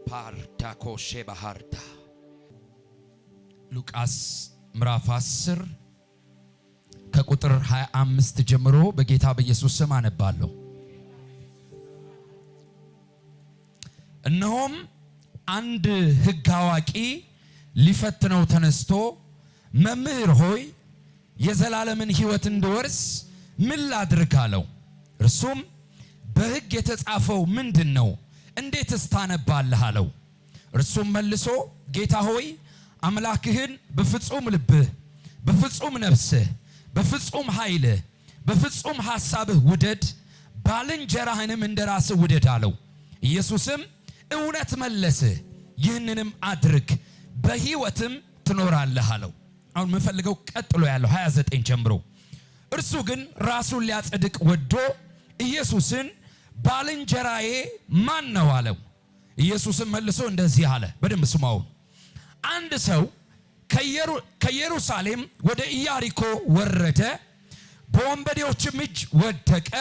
ፓርዳኮሼ ባህርዳ ሉቃስ ምዕራፍ 10 ከቁጥር 25 ጀምሮ በጌታ በኢየሱስ ስም አነባለሁ። እነሆም አንድ ሕግ አዋቂ ሊፈትነው ተነስቶ መምህር ሆይ የዘላለምን ሕይወት እንድወርስ ምን ላድርግ አለው። እርሱም በሕግ የተጻፈው ምንድነው? እንዴትስ ታነባለህ አለው። እርሱም መልሶ ጌታ ሆይ አምላክህን በፍጹም ልብህ፣ በፍጹም ነፍስህ፣ በፍጹም ኃይልህ፣ በፍጹም ሐሳብህ ውደድ፣ ባልንጀራህንም እንደራስህ ውደድ አለው። ኢየሱስም እውነት መለስህ፣ ይህንንም አድርግ በሕይወትም ትኖራለህ አለው። አሁን የምፈልገው ቀጥሎ ያለው 29 ጀምሮ። እርሱ ግን ራሱን ሊያጸድቅ ወዶ ኢየሱስን ባልንጀራዬ ማን ነው አለው። ኢየሱስም መልሶ እንደዚህ አለ፣ በደንብ ስማው። አንድ ሰው ከኢየሩሳሌም ወደ ኢያሪኮ ወረደ፣ በወንበዴዎችም እጅ ወደቀ።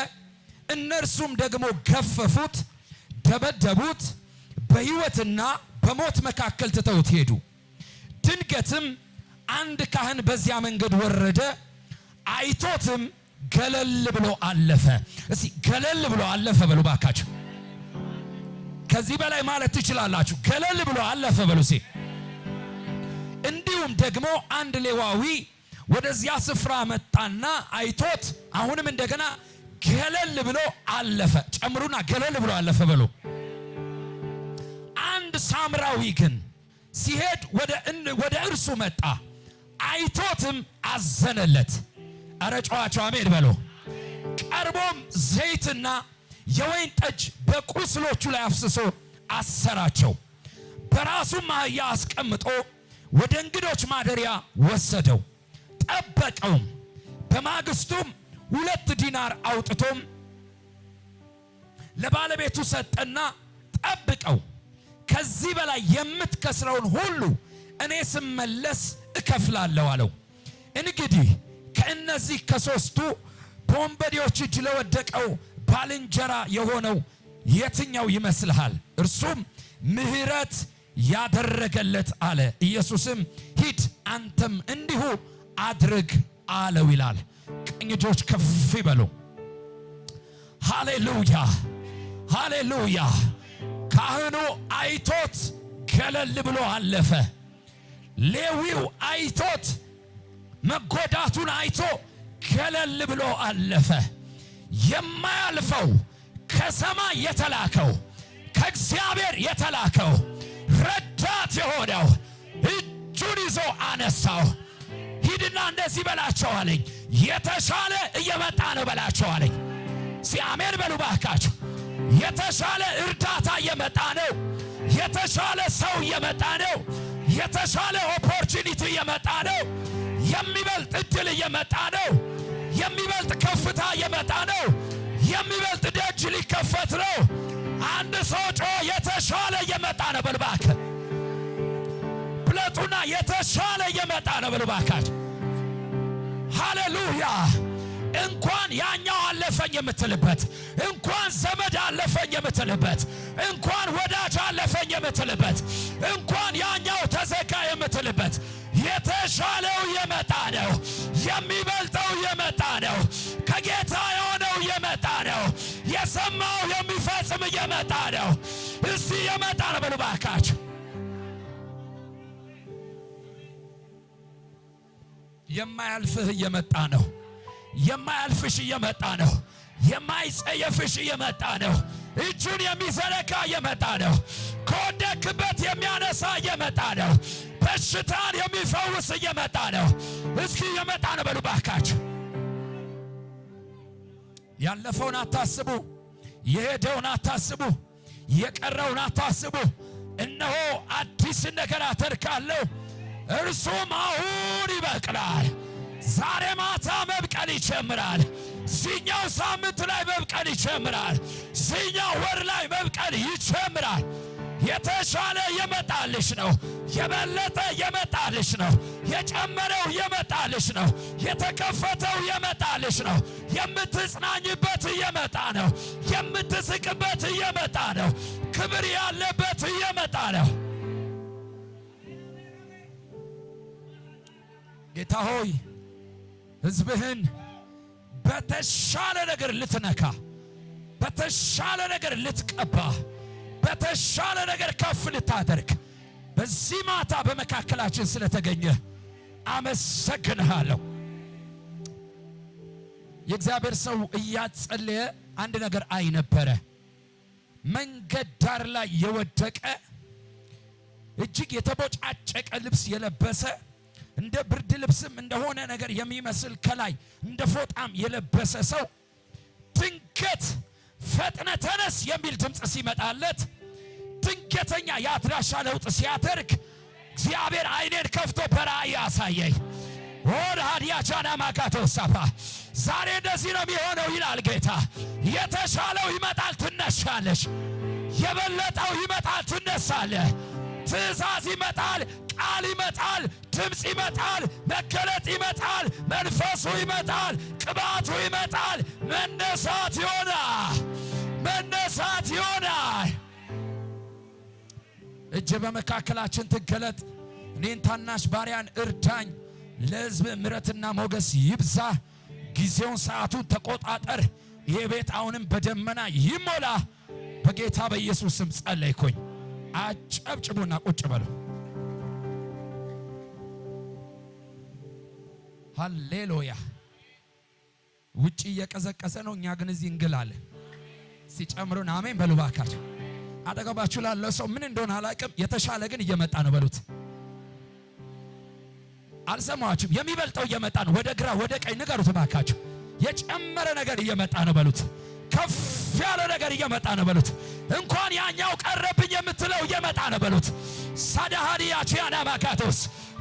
እነርሱም ደግሞ ገፈፉት፣ ደበደቡት፣ በሕይወትና በሞት መካከል ትተውት ሄዱ። ድንገትም አንድ ካህን በዚያ መንገድ ወረደ፣ አይቶትም ገለል ብሎ አለፈ። እስቲ ገለል ብሎ አለፈ በሉ ባካችሁ። ከዚህ በላይ ማለት ትችላላችሁ። ገለል ብሎ አለፈ በሉ ሲ። እንዲሁም ደግሞ አንድ ሌዋዊ ወደዚያ ስፍራ መጣና አይቶት አሁንም እንደገና ገለል ብሎ አለፈ። ጨምሩና ገለል ብሎ አለፈ በሉ። አንድ ሳምራዊ ግን ሲሄድ ወደ እርሱ መጣ፣ አይቶትም አዘነለት። አረጫዋቸው አሜን በሉ። ቀርቦም ዘይትና የወይን ጠጅ በቁስሎቹ ላይ አፍስሶ አሰራቸው። በራሱም አህያ አስቀምጦ ወደ እንግዶች ማደሪያ ወሰደው፣ ጠበቀውም። በማግስቱም 2 ዲናር አውጥቶም ለባለቤቱ ሰጠና ጠብቀው፣ ከዚህ በላይ የምትከስረውን ሁሉ እኔ ስመለስ እከፍላለሁ አለው። እንግዲህ ከእነዚህ ከሦስቱ በወንበዴዎች እጅ ለወደቀው ባልንጀራ የሆነው የትኛው ይመስልሃል? እርሱም ምሕረት ያደረገለት አለ። ኢየሱስም ሂድ አንተም እንዲሁ አድርግ አለው ይላል። ቀኝ እጆች ከፍ ይበሉ። ሃሌሉያ ሃሌሉያ። ካህኑ አይቶት ገለል ብሎ አለፈ። ሌዊው አይቶት መጎዳቱን አይቶ ገለል ብሎ አለፈ። የማያልፈው ከሰማይ የተላከው ከእግዚአብሔር የተላከው ረዳት የሆነው እጁን ይዞ አነሳው። ሂድና እንደዚህ በላቸው አለኝ። የተሻለ እየመጣ ነው በላቸው አለኝ። ሲአሜን በሉ ባካችሁ። የተሻለ እርዳታ እየመጣ ነው። የተሻለ ሰው እየመጣ ነው። የተሻለ ኦፖርቹኒቲ እየመጣ ነው። የሚበልጥ እድል እየመጣ ነው። የሚበልጥ ከፍታ እየመጣ ነው። የሚበልጥ ደጅ ሊከፈት ነው። አንድ ሰው ጮ የተሻለ እየመጣ ነው በልባክ ብለቱና የተሻለ እየመጣ ነው በልባካች። ሃሌሉያ። እንኳን ያኛው አለፈኝ የምትልበት፣ እንኳን ዘመድ አለፈኝ የምትልበት፣ እንኳን ወዳጅ አለፈኝ የምትልበት፣ እንኳን ያኛው ተዘጋ የምትልበት የተሻለው የመጣ ነው። የሚበልጠው የመጣ ነው። ከጌታ የሆነው የመጣ ነው። የሰማው የሚፈጽም የመጣ ነው። እስቲ የመጣ ነው በሉ ባካችሁ። የማያልፍህ እየመጣ ነው። የማያልፍሽ እየመጣ ነው። የማይጸየፍሽ እየመጣ ነው። እጁን የሚዘረጋ እየመጣ ነው። ከወደክበት የሚያነሳ እየመጣ ነው። በሽታን የሚፈውስ እየመጣ ነው። እስኪ እየመጣ ነው በሉ ባካችሁ። ያለፈውን አታስቡ፣ የሄደውን አታስቡ፣ የቀረውን አታስቡ። እነሆ አዲስ ነገር አደርጋለሁ፣ እርሱም አሁን ይበቅላል። ዛሬ ማታ መብቀል ይጀምራል። ዚኛው ሳምንት ላይ መብቀል ይጀምራል። ዚኛው ወር ላይ መብቀል ይጀምራል። የተሻለ የመጣልሽ ነው። የበለጠ የመጣልሽ ነው። የጨመረው የመጣልሽ ነው። የተከፈተው የመጣልሽ ነው። የምትጽናኝበት እየመጣ ነው። የምትስቅበት እየመጣ ነው። ክብር ያለበት እየመጣ ነው። ጌታ ሆይ ሕዝብህን በተሻለ ነገር ልትነካ፣ በተሻለ ነገር ልትቀባ፣ በተሻለ ነገር ከፍ ልታደርግ በዚህ ማታ በመካከላችን ስለተገኘ አመሰግንሃለሁ። የእግዚአብሔር ሰው እያጸለየ አንድ ነገር አይ ነበረ። መንገድ ዳር ላይ የወደቀ እጅግ የተቦጫጨቀ ልብስ የለበሰ እንደ ብርድ ልብስም እንደሆነ ነገር የሚመስል ከላይ እንደ ፎጣም የለበሰ ሰው ድንገት ፈጥነ ተነስ የሚል ድምፅ ሲመጣለት ድንገተኛ የአድራሻ ለውጥ ሲያደርግ እግዚአብሔር ዓይኔን ከፍቶ በራእይ አሳየኝ። ወራዲያ ጃና ማጋቶ ሳፋ ዛሬ እንደዚህ ነው የሚሆነው ይላል ጌታ። የተሻለው ይመጣል፣ ትነሻለሽ። የበለጠው ይመጣል፣ ትነሳለህ። ትእዛዝ ይመጣል፣ ቃል ይመጣል፣ ድምፅ ይመጣል፣ መገለጥ ይመጣል፣ መንፈሱ ይመጣል፣ ቅባቱ ይመጣል። መነሳት ይሆናል፣ መነሳት ይሆናል። እጅ በመካከላችን ትገለጥ። እኔን ታናሽ ባሪያን እርዳኝ። ለሕዝብ ምሕረትና ሞገስ ይብዛ። ጊዜውን ሰዓቱን ተቆጣጠር። ይሄ ቤት አሁንም በደመና ይሞላ። በጌታ በኢየሱስ ስም ጸለይኩኝ። አጨብጭቡና ቁጭ በሉ። ሃሌሉያ። ውጪ እየቀዘቀዘ ነው፣ እኛ ግን እዚህ እንግላለን። ሲጨምሩን አሜን በሉ ባካችሁ። አጠገባችሁ ላለው ሰው ምን እንደሆነ አላውቅም፣ የተሻለ ግን እየመጣ ነው በሉት። አልሰማችሁም? የሚበልጠው እየመጣ ነው። ወደ ግራ ወደ ቀኝ ንገሩት ባካችሁ። የጨመረ ነገር እየመጣ ነው በሉት። ከፍ ያለ ነገር እየመጣ ነው በሉት። እንኳን ያኛው ቀረብኝ የምትለው እየመጣ ነው በሉት። ሳዳሃዲያ ቺያና ማጋቶስ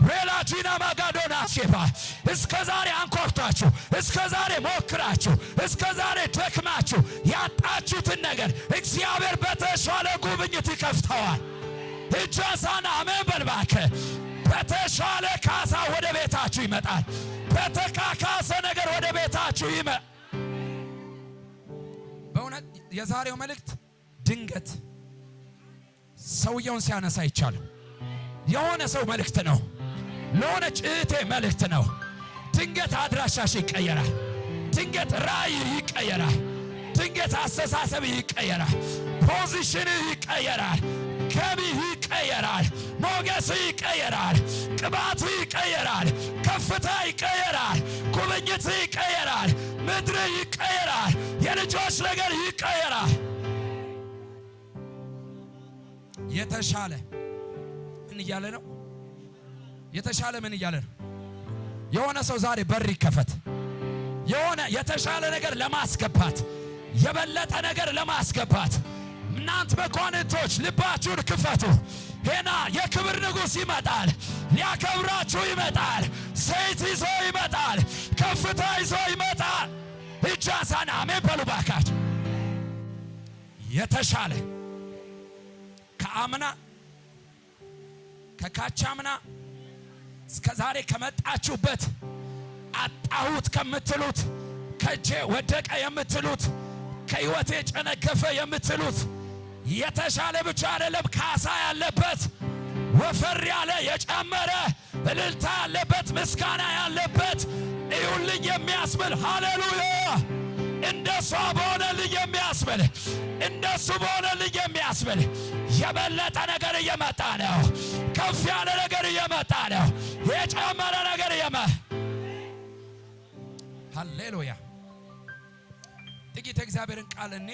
ሬላጂና ማጋዶና ሼፋ እስከ ዛሬ አንኮርታችሁ፣ እስከ ዛሬ ሞክራችሁ፣ እስከ ዛሬ ደክማችሁ ያጣችሁትን ነገር እግዚአብሔር በተሻለ ጉብኝት ይከፍተዋል። እጃሳና አሜን በልባከ በተሻለ ካሳ ወደ ቤታችሁ ይመጣል። በተካካሰ ነገር ወደ ቤታችሁ ይመጣል። በእውነት የዛሬው መልእክት ድንገት ሰውየውን ሲያነሳ ይቻላል። የሆነ ሰው መልእክት ነው። ለሆነች እህቴ መልእክት ነው። ድንገት አድራሻሽ ይቀየራል። ድንገት ራእይ ይቀየራል። ድንገት አስተሳሰብ ይቀየራል። ፖዚሽን ይቀየራል። ገቢህ ይቀየራል። ሞገስ ይቀየራል። ቅባቱ ይቀየራል። ከፍታ ይቀየራል። ጉብኝት ይቀየራል። ምድር ይቀየራል። የልጆች ነገር ይቀየራል። የተሻለ ምን እያለ ነው? የተሻለ ምን እያለ ነው? የሆነ ሰው ዛሬ በር ይከፈት። የሆነ የተሻለ ነገር ለማስገባት፣ የበለጠ ነገር ለማስገባት እናንተ መኳንንቶች ልባችሁን ክፈቱ። ሄና የክብር ንጉሥ ይመጣል። ሊያከብራችሁ ይመጣል። ዘይት ይዞ ይመጣል። ከፍታ ይዞ ይመጣል። እጃሳና አሜን በሉ ባካችሁ። የተሻለ ከአምና ከካቻምና እስከ ዛሬ ከመጣችሁበት አጣሁት ከምትሉት፣ ከእጄ ወደቀ የምትሉት፣ ከሕይወቴ ጨነገፈ የምትሉት የተሻለ ብቻ አይደለም፣ ካሳ ያለበት ወፈር ያለ የጨመረ እልልታ ያለበት ምስጋና ያለበት እዩልኝ የሚያስብል ሃሌሉያ። እንደሷ በሆነልኝ የሚያስብል እንደሱ በሆነልኝ የሚያስብል የበለጠ ነገር እየመጣ ነው። ከፍ ያለ ነገር እየመጣ ነው። የጨመረ ነገር ሃሌሉያ። ጥቂት እግዚአብሔርን ቃል እኔ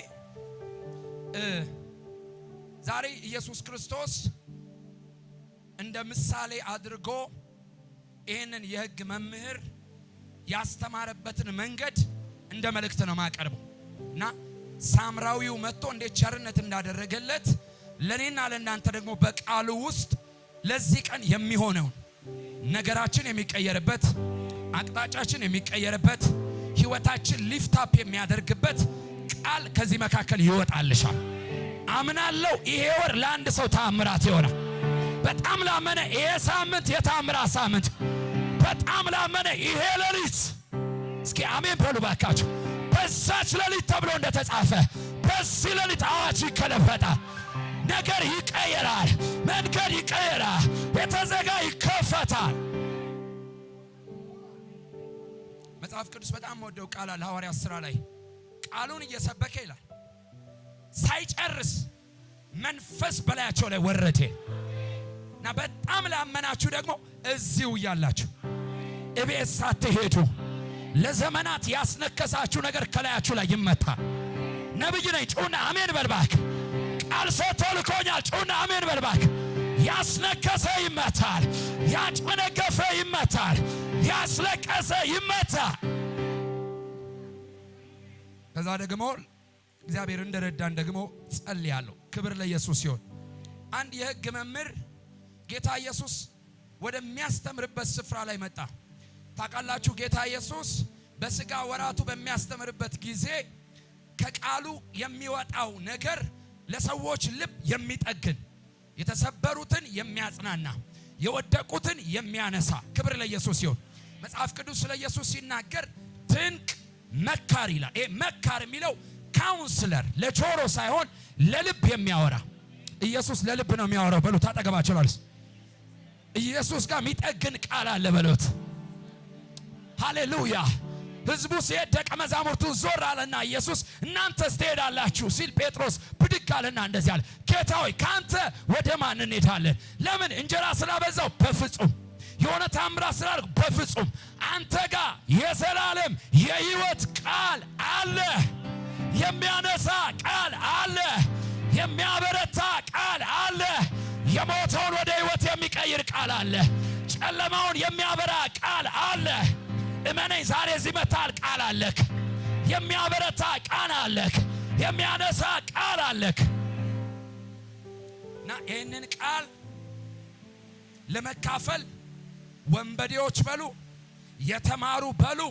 ዛሬ ኢየሱስ ክርስቶስ እንደ ምሳሌ አድርጎ ይህንን የሕግ መምህር ያስተማረበትን መንገድ እንደ መልእክት ነው ማቀርበው እና ሳምራዊው መጥቶ እንዴት ቸርነት እንዳደረገለት ለኔና ለእናንተ ደግሞ በቃሉ ውስጥ ለዚህ ቀን የሚሆነውን ነገራችን የሚቀየርበት፣ አቅጣጫችን የሚቀየርበት፣ ሕይወታችን ሊፍት አፕ የሚያደርግበት ቃል ከዚህ መካከል ይወጣልሻል። አምናለሁ ይሄ ወር ለአንድ ሰው ተአምራት ይሆናል። በጣም ላመነ ይሄ ሳምንት የተአምራት ሳምንት፣ በጣም ላመነ ይሄ ሌሊት እስኪ አሜን በሉ ባካችሁ። በዛች ሌሊት ተብሎ እንደተጻፈ በዚህ ሌሊት አዋጅ ይከለፈታል። ነገር ይቀየራል። መንገድ ይቀየራል። የተዘጋ ይከፈታል። መጽሐፍ ቅዱስ በጣም ወደው ቃል አለ ሐዋርያት ሥራ ላይ ቃሉን እየሰበከ ይላል ሳይጨርስ መንፈስ በላያቸው ላይ ወረደ እና በጣም ላመናችሁ ደግሞ እዚሁ ያላችሁ እቤት ሳትሄዱ ለዘመናት ያስነከሳችሁ ነገር ከላያችሁ ላይ ይመታል። ነብይ ነኝ ጩና አሜን በልባክ። ቃል ሰጥቶ ልኮኛል ጩና አሜን በልባክ። ያስነከሰ ይመታል፣ ያጨነገፈ ይመታል፣ ያስለቀሰ ይመታል። ከዛ ደግሞ እግዚአብሔር እንደረዳን ደግሞ ጸልያለሁ። ክብር ለኢየሱስ ይሁን። አንድ የሕግ መምህር ጌታ ኢየሱስ ወደሚያስተምርበት ስፍራ ላይ መጣ። ታውቃላችሁ ጌታ ኢየሱስ በሥጋ ወራቱ በሚያስተምርበት ጊዜ ከቃሉ የሚወጣው ነገር ለሰዎች ልብ የሚጠግን፣ የተሰበሩትን የሚያጽናና፣ የወደቁትን የሚያነሳ። ክብር ለኢየሱስ ይሁን። መጽሐፍ ቅዱስ ስለ ኢየሱስ ሲናገር ድንቅ መካር ይላል። ይሄ መካር የሚለው ካውንስለር፣ ለጆሮ ሳይሆን ለልብ የሚያወራ። ኢየሱስ ለልብ ነው የሚያወራው በሉት። አጠገባቸው ማለት ኢየሱስ ጋር የሚጠግን ቃል አለ በሉት። ሃሌሉያ። ህዝቡ ሲሄድ ደቀ መዛሙርቱ ዞር አለና ኢየሱስ እናንተስ ትሄዳላችሁ ሲል ጴጥሮስ ብድግ አለና እንደዚህ አለ፣ ጌታ ሆይ ካንተ ወደ ማን እንሄዳለን? ለምን? እንጀራ ስላበዛው በፍጹም፣ የሆነ ታምራት ስላደረግ በፍጹም። አንተ ጋር የዘላለም የሕይወት ቃል አለ፣ የሚያነሳ ቃል አለ፣ የሚያበረታ ቃል አለ፣ የሞተውን ወደ ሕይወት የሚቀይር ቃል አለ፣ ጨለማውን የሚያበራ ቃል አለ። እመነኝ ዛሬ እዚህ መታል ቃል አለክ፣ የሚያበረታ ቃል አለክ፣ የሚያነሳ ቃል አለክ። እና ይህንን ቃል ለመካፈል ወንበዴዎች በሉ፣ የተማሩ በሉ፣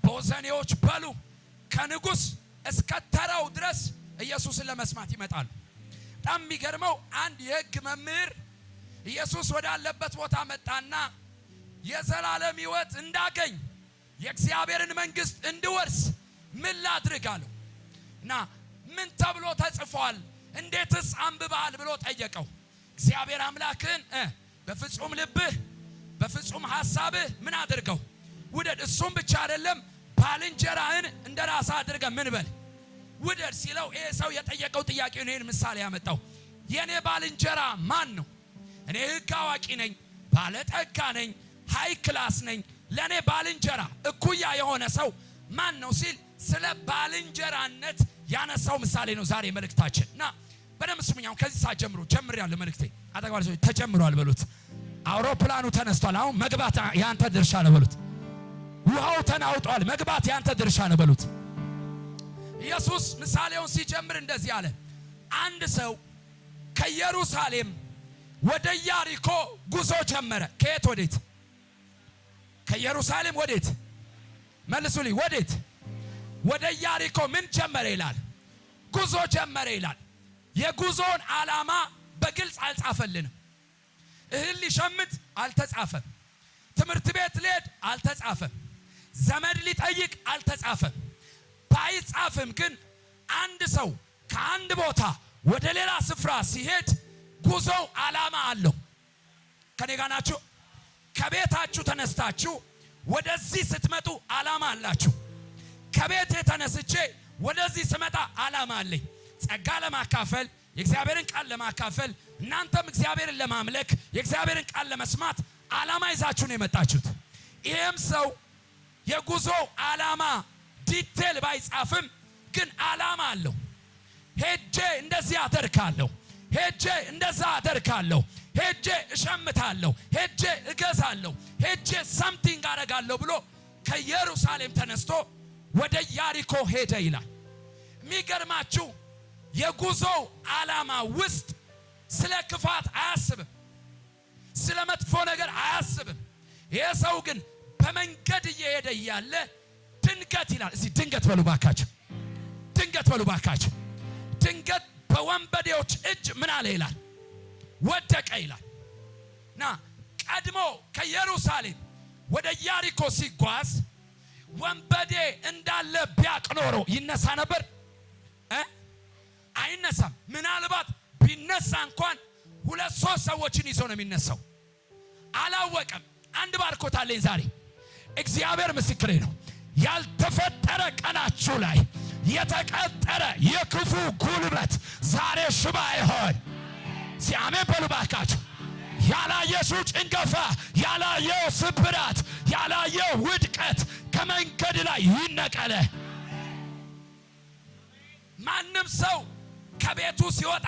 ቦዘኔዎች በሉ፣ ከንጉሥ እስከ ተራው ድረስ ኢየሱስን ለመስማት ይመጣሉ። በጣም የሚገርመው አንድ የሕግ መምህር ኢየሱስ ወዳለበት ቦታ መጣና የዘላለም ሕይወት እንዳገኝ የእግዚአብሔርን መንግሥት እንድወርስ ምን ላድርግ አለው። እና ምን ተብሎ ተጽፏል እንዴትስ አንብበሃል ብሎ ጠየቀው። እግዚአብሔር አምላክን በፍጹም ልብህ በፍጹም ሐሳብህ ምን አድርገው ውደድ። እሱም ብቻ አይደለም ባልንጀራህን እንደ ራስህ አድርገህ ምን በል ውደድ ሲለው ይሄ ሰው የጠየቀው ጥያቄ ነው። ይሄን ምሳሌ ያመጣው የኔ ባልንጀራ ማን ነው? እኔ ሕግ አዋቂ ነኝ፣ ባለጠጋ ነኝ፣ ሃይ ክላስ ነኝ። ለኔ ባልንጀራ እኩያ የሆነ ሰው ማን ነው ሲል ስለ ባልንጀራነት ያነሳው ምሳሌ ነው ዛሬ መልእክታችን። እና በደም ስሙኛው ከዚህ ሰዓት ጀምሮ ጀምሬያለሁ መልእክቴ። አጠቃላይ ሰው ተጀምሯል በሉት። አውሮፕላኑ ተነስቷል፣ አሁን መግባት ያንተ ድርሻ ነው በሉት። ውሃው ተናውጧል፣ መግባት ያንተ ድርሻ ነው በሉት። ኢየሱስ ምሳሌውን ሲጀምር እንደዚህ አለ። አንድ ሰው ከኢየሩሳሌም ወደ ኢያሪኮ ጉዞ ጀመረ። ከየት ወዴት? ከኢየሩሳሌም ወዴት? መልሱልኝ። ወዴት? ወደ ኢያሪኮ ምን ጀመረ ይላል? ጉዞ ጀመረ ይላል። የጉዞውን ዓላማ በግልጽ አልጻፈልንም። እህል ሊሸምት አልተጻፈም። ትምህርት ቤት ሊሄድ አልተጻፈም። ዘመድ ሊጠይቅ አልተጻፈም። ባይጻፍም ግን አንድ ሰው ከአንድ ቦታ ወደ ሌላ ስፍራ ሲሄድ ጉዞው ዓላማ አለው። ከኔ ጋር ናችሁ? ከቤታችሁ ተነስታችሁ ወደዚህ ስትመጡ ዓላማ አላችሁ። ከቤቴ ተነስቼ ወደዚህ ስመጣ ዓላማ አለኝ። ጸጋ ለማካፈል፣ የእግዚአብሔርን ቃል ለማካፈል፣ እናንተም እግዚአብሔርን ለማምለክ፣ የእግዚአብሔርን ቃል ለመስማት ዓላማ ይዛችሁ ነው የመጣችሁት። ይሄም ሰው የጉዞው ዓላማ ዲቴል ባይጻፍም ግን ዓላማ አለው። ሄጄ እንደዚህ አደርጋለሁ፣ ሄጄ እንደዛ አደርጋለሁ፣ ሄጄ እሸምታለሁ፣ ሄጄ እገዛለሁ፣ ሄጄ ሰምቲንግ አደርጋለሁ ብሎ ከኢየሩሳሌም ተነስቶ ወደ ኢያሪኮ ሄደ ይላል። የሚገርማችሁ የጉዞው ዓላማ ውስጥ ስለ ክፋት አያስብም፣ ስለ መጥፎ ነገር አያስብም። ይሄ ሰው ግን በመንገድ እየሄደ እያለ ድንገት ይላል። እስቲ ድንገት በሉ ባካችሁ፣ ድንገት በሉ ባካችሁ። ድንገት በወንበዴዎች እጅ ምን አለ ይላል ወደቀ ይላል። ና ቀድሞ ከኢየሩሳሌም ወደ ኢያሪኮ ሲጓዝ ወንበዴ እንዳለ ቢያቅ ኖሮ ይነሳ ነበር? አይነሳም። ምናልባት ቢነሳ እንኳን 2-3 ሰዎችን ይዞ ነው የሚነሳው። አላወቀም። አንድ ባርኮት አለኝ ዛሬ። እግዚአብሔር ምስክሬ ነው። ያልተፈጠረ ቀናችሁ ላይ የተቀጠረ የክፉ ጉልበት ዛሬ ሽባ ይሆን። ሲአሜን በሉ ባካችሁ። ያላየሽው ጭንገፋ፣ ያላየው ስብራት፣ ያላየው ውድቀት ከመንገድ ላይ ይነቀለ። ማንም ሰው ከቤቱ ሲወጣ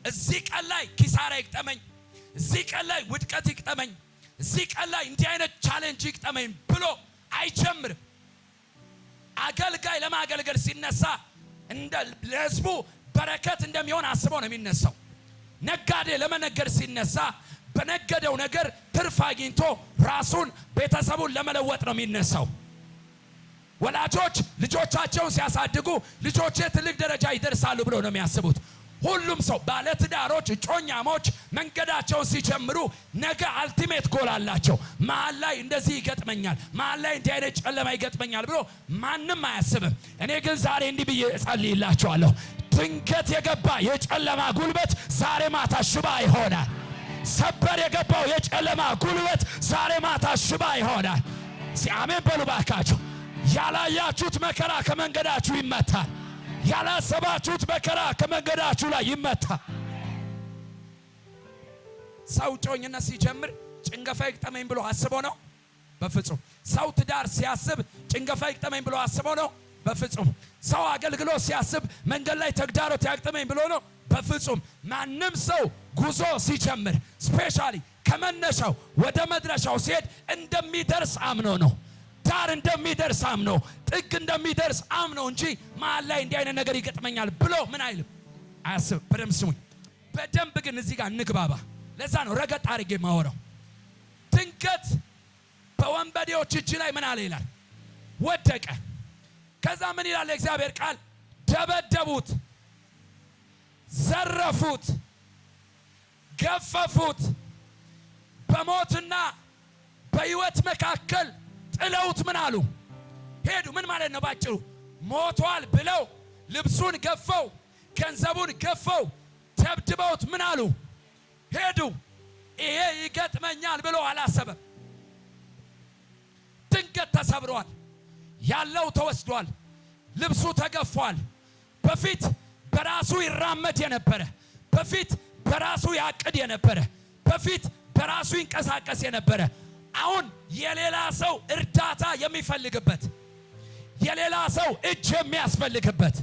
እዚህ ቀን ላይ ኪሳራ ይግጠመኝ፣ እዚህ ቀን ላይ ውድቀት ይግጠመኝ፣ እዚህ ቀን ላይ እንዲህ አይነት ቻሌንጅ ይግጠመኝ ብሎ አይጀምርም። አገልጋይ ለማገልገል ሲነሳ እንደ ለሕዝቡ በረከት እንደሚሆን አስቦ ነው የሚነሳው። ነጋዴ ለመነገድ ሲነሳ በነገደው ነገር ትርፍ አግኝቶ ራሱን ቤተሰቡን ለመለወጥ ነው የሚነሳው። ወላጆች ልጆቻቸውን ሲያሳድጉ ልጆቼ ትልቅ ደረጃ ይደርሳሉ ብሎ ነው የሚያስቡት። ሁሉም ሰው ባለትዳሮች፣ እጮኛሞች መንገዳቸውን ሲጀምሩ ነገ አልቲሜት ጎል አላቸው። መሀል ላይ እንደዚህ ይገጥመኛል፣ መሀል ላይ እንዲህ አይነት ጨለማ ይገጥመኛል ብሎ ማንም አያስብም። እኔ ግን ዛሬ እንዲህ ብዬ እጸልይላችኋለሁ። ድንገት የገባ የጨለማ ጉልበት ዛሬ ማታ ሽባ ይሆናል። ሰበር የገባው የጨለማ ጉልበት ዛሬ ማታ ሽባ ይሆናል። ሲአሜን በሉ ባካችሁ። ያላያችሁት መከራ ከመንገዳችሁ ይመታል። ያላሰባችሁት መከራ ከመንገዳችሁ ላይ ይመታል። ሰው ጮኝነት ሲጀምር ጭንገፋ ይግጠመኝ ብሎ አስቦ ነው? በፍጹም። ሰው ትዳር ሲያስብ ጭንገፋ ይግጠመኝ ብሎ አስቦ ነው? በፍጹም። ሰው አገልግሎት ሲያስብ መንገድ ላይ ተግዳሮት ያግጠመኝ ብሎ ነው? በፍጹም። ማንም ሰው ጉዞ ሲጀምር ስፔሻሊ ከመነሻው ወደ መድረሻው ሲሄድ እንደሚደርስ አምኖ ነው። ዳር እንደሚደርስ አምኖ፣ ጥግ እንደሚደርስ አምኖ እንጂ መሀል ላይ እንዲህ አይነት ነገር ይገጥመኛል ብሎ ምን አይልም፣ አያስብ። በደንብ ስሙኝ። በደንብ ግን እዚህ ጋር እንግባባ። ለዛ ነው ረገጥ አድርጌ ማወራው። ድንገት በወንበዴዎች እጅ ላይ ምን አለ ይላል ወደቀ። ከዛ ምን ይላል የእግዚአብሔር ቃል? ደበደቡት፣ ዘረፉት፣ ገፈፉት፣ በሞትና በሕይወት መካከል ጥለውት ምን አሉ? ሄዱ። ምን ማለት ነው? ባጭሩ ሞቷል ብለው ልብሱን ገፈው፣ ገንዘቡን ገፈው፣ ደብድበውት ምን አሉ? ሄዱ። ይሄ ይገጥመኛል ብሎ አላሰበም። ድንገት ተሰብሯል። ያለው ተወስዷል። ልብሱ ተገፏል። በፊት በራሱ ይራመድ የነበረ፣ በፊት በራሱ ያቅድ የነበረ፣ በፊት በራሱ ይንቀሳቀስ የነበረ አሁን የሌላ ሰው እርዳታ የሚፈልግበት፣ የሌላ ሰው እጅ የሚያስፈልግበት፣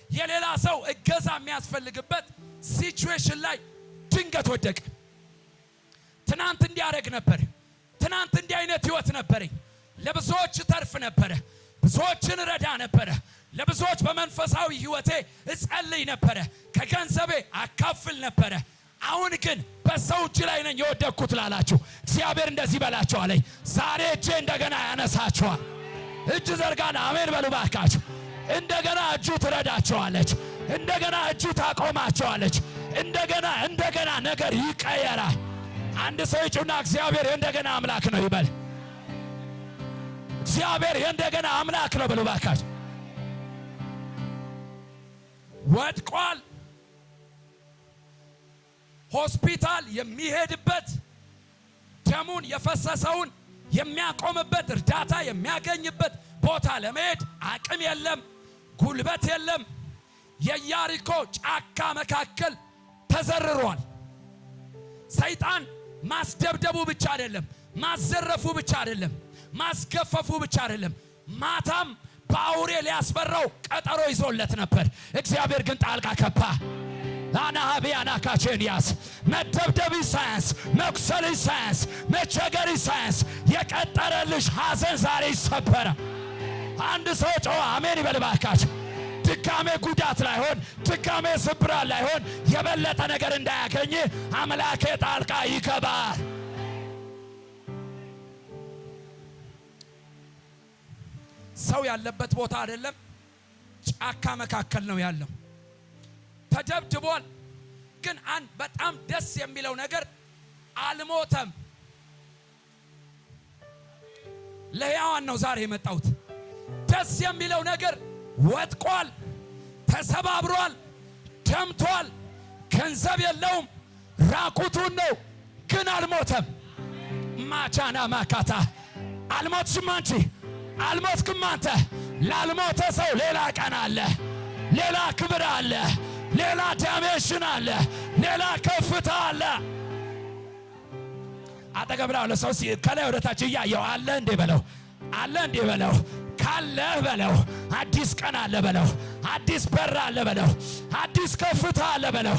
የሌላ ሰው እገዛ የሚያስፈልግበት ሲቹዌሽን ላይ ድንገት ወደቀ። ትናንት እንዲያደርግ ነበር። ትናንት እንዲህ አይነት ህይወት ነበረኝ። ለብዙዎች ተርፍ ነበረ። ብዙዎችን ረዳ ነበረ። ለብዙዎች በመንፈሳዊ ህይወቴ እጸልይ ነበረ። ከገንዘቤ አካፍል ነበረ። አሁን ግን በሰው እጅ ላይ ነኝ የወደቅኩት ላላችሁ እግዚአብሔር እንደዚህ በላችሁ አለኝ። ዛሬ እጄ እንደገና ያነሳችኋል። እጅ ዘርጋና አሜን በሉ ባካችሁ። እንደገና እጁ ትረዳችኋለች። እንደገና እጁ ታቆማችኋለች። እንደገና ነገር ይቀየራል። አንድ ሰው ይጩና እግዚአብሔር የእንደገና አምላክ ነው ይበል። እግዚአብሔር የእንደገና አምላክ ነው በሉ ባካችሁ። ወድቋል። ሆስፒታል የሚሄድበት ደሙን የፈሰሰውን የሚያቆምበት እርዳታ የሚያገኝበት ቦታ ለመሄድ አቅም የለም፣ ጉልበት የለም። የኢያሪኮ ጫካ መካከል ተዘርሯል። ሰይጣን ማስደብደቡ ብቻ አይደለም፣ ማዘረፉ ብቻ አይደለም፣ ማስገፈፉ ብቻ አይደለም። ማታም በአውሬ ሊያስፈራው ቀጠሮ ይዞለት ነበር። እግዚአብሔር ግን ጣልቃ ገባ። አናሃቢያና ካቼንያስ መደብደብ ሳያንስ፣ መቁሰል ሳያንስ፣ መቸገር ሳያንስ የቀጠረልሽ ሐዘን ዛሬ ይሰበረ። አንድ ሰው ጮኸ አሜን ይበል ባካችሁ። ድጋሜ ጉዳት ላይሆን፣ ድጋሜ ስብራት ላይሆን፣ የበለጠ ነገር እንዳያገኝ አምላኬ ጣልቃ ይገባል። ሰው ያለበት ቦታ አይደለም፣ ጫካ መካከል ነው ያለው። ተደብድቧል። ግን አንድ በጣም ደስ የሚለው ነገር አልሞተም። ለሕያዋን ነው ዛሬ የመጣሁት። ደስ የሚለው ነገር ወድቋል፣ ተሰባብሯል፣ ደምቷል፣ ገንዘብ የለውም፣ ራቁቱን ነው፣ ግን አልሞተም። ማቻና ማካታ አልሞትሽም አንቺ፣ አልሞትክም አንተ። ላልሞተ ሰው ሌላ ቀን አለ፣ ሌላ ክብር አለ፣ ሌላ ዳይሜንሽን አለ፣ ሌላ ከፍታ አለ። አጠገብ ላለው ሰው ከላይ ወደ ታች እያየው አለ እንዴ በለው፣ አለ እንዴ በለው፣ ካለህ በለው፣ አዲስ ቀን አለ በለው፣ አዲስ በር አለ በለው፣ አዲስ ከፍታ አለ በለው፣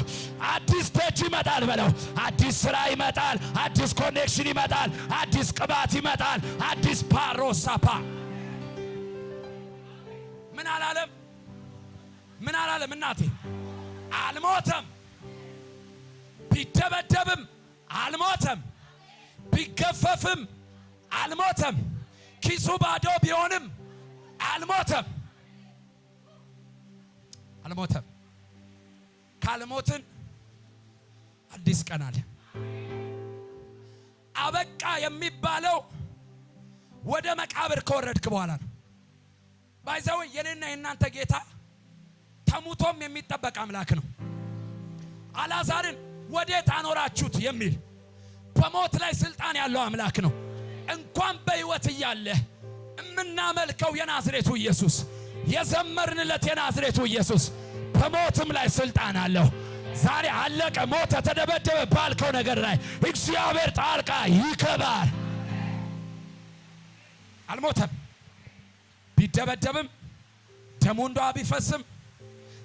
አዲስ ደጅ ይመጣል በለው፣ አዲስ ስራ ይመጣል፣ አዲስ ኮኔክሽን ይመጣል፣ አዲስ ቅባት ይመጣል፣ አዲስ ፓሮሳፓ። ምን አላለም? ምን አላለም? እናቴ አልሞተም። ቢደበደብም አልሞተም። ቢገፈፍም አልሞተም። ኪሱ ባዶ ቢሆንም አልሞተም። አልሞተም። ካልሞትን አዲስ ቀን አለ። አበቃ የሚባለው ወደ መቃብር ከወረድክ በኋላ ነው። ባይዘው የኔና የናንተ ጌታ ተሙቶም የሚጠበቅ አምላክ ነው። አልዓዛርን ወዴት አኖራችሁት የሚል በሞት ላይ ስልጣን ያለው አምላክ ነው። እንኳን በሕይወት እያለ የምናመልከው የናዝሬቱ ኢየሱስ፣ የዘመርንለት የናዝሬቱ ኢየሱስ በሞትም ላይ ስልጣን አለው። ዛሬ አለቀ፣ ሞተ፣ ተደበደበ ባልከው ነገር ላይ እግዚአብሔር ጣልቃ ይገባል። አልሞተም። ቢደበደብም ደሙ እንዷ ቢፈስም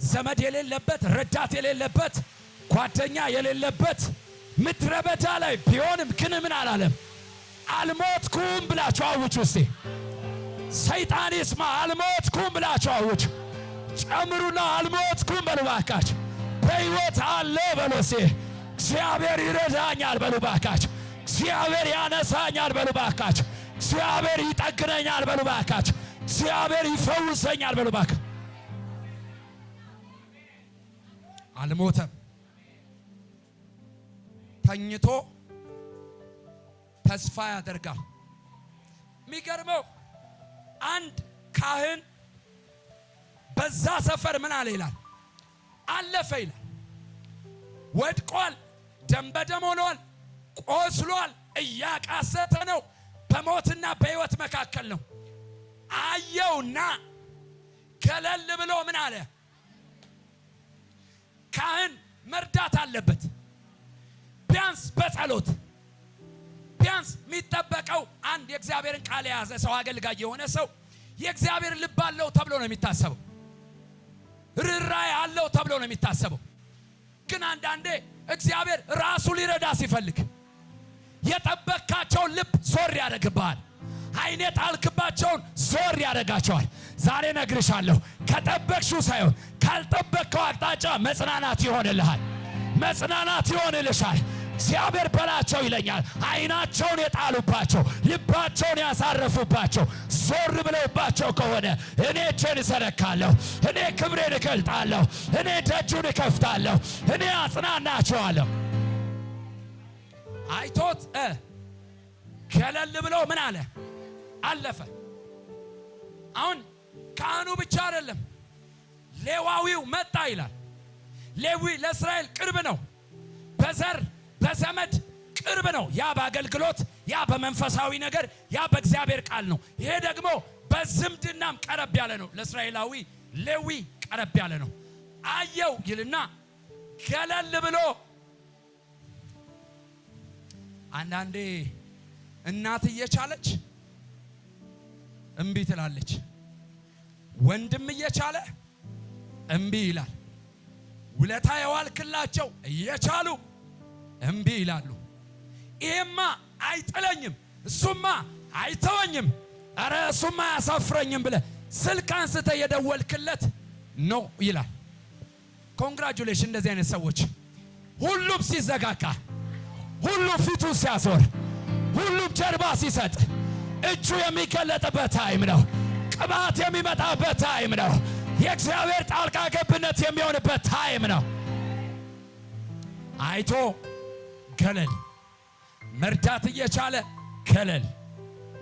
ዘመድ የሌለበት ረዳት የሌለበት ጓደኛ የሌለበት ምድረ በዳ ላይ ቢሆንም ግን ምን አላለም? አልሞትኩም ብላችሁ አውጁ እስቲ። ሰይጣን ይስማ። አልሞትኩም ብላችሁ አውጁ። ጨምሩና አልሞትኩም በሉ ባካችሁ። በሕይወት አለ በሉ እስቲ። እግዚአብሔር ይረዳኛል በሉ ባካችሁ። እግዚአብሔር ያነሳኛል በሉ ባካችሁ። እግዚአብሔር ይጠግነኛል በሉ ባካችሁ። እግዚአብሔር ይፈውሰኛል በሉ ባካችሁ። አልሞተም። ተኝቶ ተስፋ ያደርጋል። የሚገርመው አንድ ካህን በዛ ሰፈር ምን አለ ይላል? አለፈ ይላል። ወድቋል፣ ደም በደም ሆኗል፣ ቆስሏል፣ እያቃሰተ ነው፣ በሞትና በሕይወት መካከል ነው። አየውና ገለል ብሎ ምን አለ? ካህን መርዳት አለበት። ቢያንስ በጸሎት ቢያንስ የሚጠበቀው አንድ የእግዚአብሔርን ቃል የያዘ ሰው አገልጋይ የሆነ ሰው የእግዚአብሔር ልብ አለው ተብሎ ነው የሚታሰበው። ርኅራኄ አለው ተብሎ ነው የሚታሰበው። ግን አንዳንዴ እግዚአብሔር ራሱ ሊረዳ ሲፈልግ የጠበካቸውን ልብ ዞር ያደርግብሃል። አይኔ ጣልክባቸውን ዞር ያደርጋቸዋል። ዛሬ ነግርሻለሁ፣ ከጠበቅሽው ሳይሆን ካልጠበቅከው አቅጣጫ መጽናናት ይሆንልሃል፣ መጽናናት ይሆንልሻል። እግዚአብሔር በላቸው ይለኛል። አይናቸውን የጣሉባቸው ልባቸውን ያሳረፉባቸው ዞር ብለውባቸው ከሆነ እኔ እጄን እዘረጋለሁ፣ እኔ ክብሬን እገልጣለሁ፣ እኔ ደጁን እከፍታለሁ፣ እኔ አጽናናቸዋለሁ። አይቶት ገለል ብለው ምን አለ? አለፈ። አሁን ካህኑ ብቻ አይደለም ሌዋዊው መጣ ይላል። ሌዊ ለእስራኤል ቅርብ ነው። በዘር በዘመድ ቅርብ ነው። ያ በአገልግሎት፣ ያ በመንፈሳዊ ነገር፣ ያ በእግዚአብሔር ቃል ነው። ይሄ ደግሞ በዝምድናም ቀረብ ያለ ነው። ለእስራኤላዊ ሌዊ ቀረብ ያለ ነው። አየው ይልና ገለል ብሎ አንዳንዴ እናት እየቻለች እምቢ ትላለች። ወንድም እየቻለ እምቢ ይላል። ውለታ የዋልክላቸው እየቻሉ እምቢ ይላሉ። ይሄማ አይጥለኝም፣ እሱማ አይተወኝም፣ ኧረ እሱማ አያሳፍረኝም ብለህ ስልክ አንስተህ የደወልክለት ኖ ይላል። ኮንግራጁሌሽን እንደዚህ አይነት ሰዎች። ሁሉም ሲዘጋጋ፣ ሁሉም ፊቱ ሲያዞር፣ ሁሉም ጀርባ ሲሰጥ እጁ የሚገለጥበት ታይም ነው። ቅባት የሚመጣበት ታይም ነው። የእግዚአብሔር ጣልቃ ገብነት የሚሆንበት ታይም ነው። አይቶ ገለል፣ መርዳት እየቻለ ገለል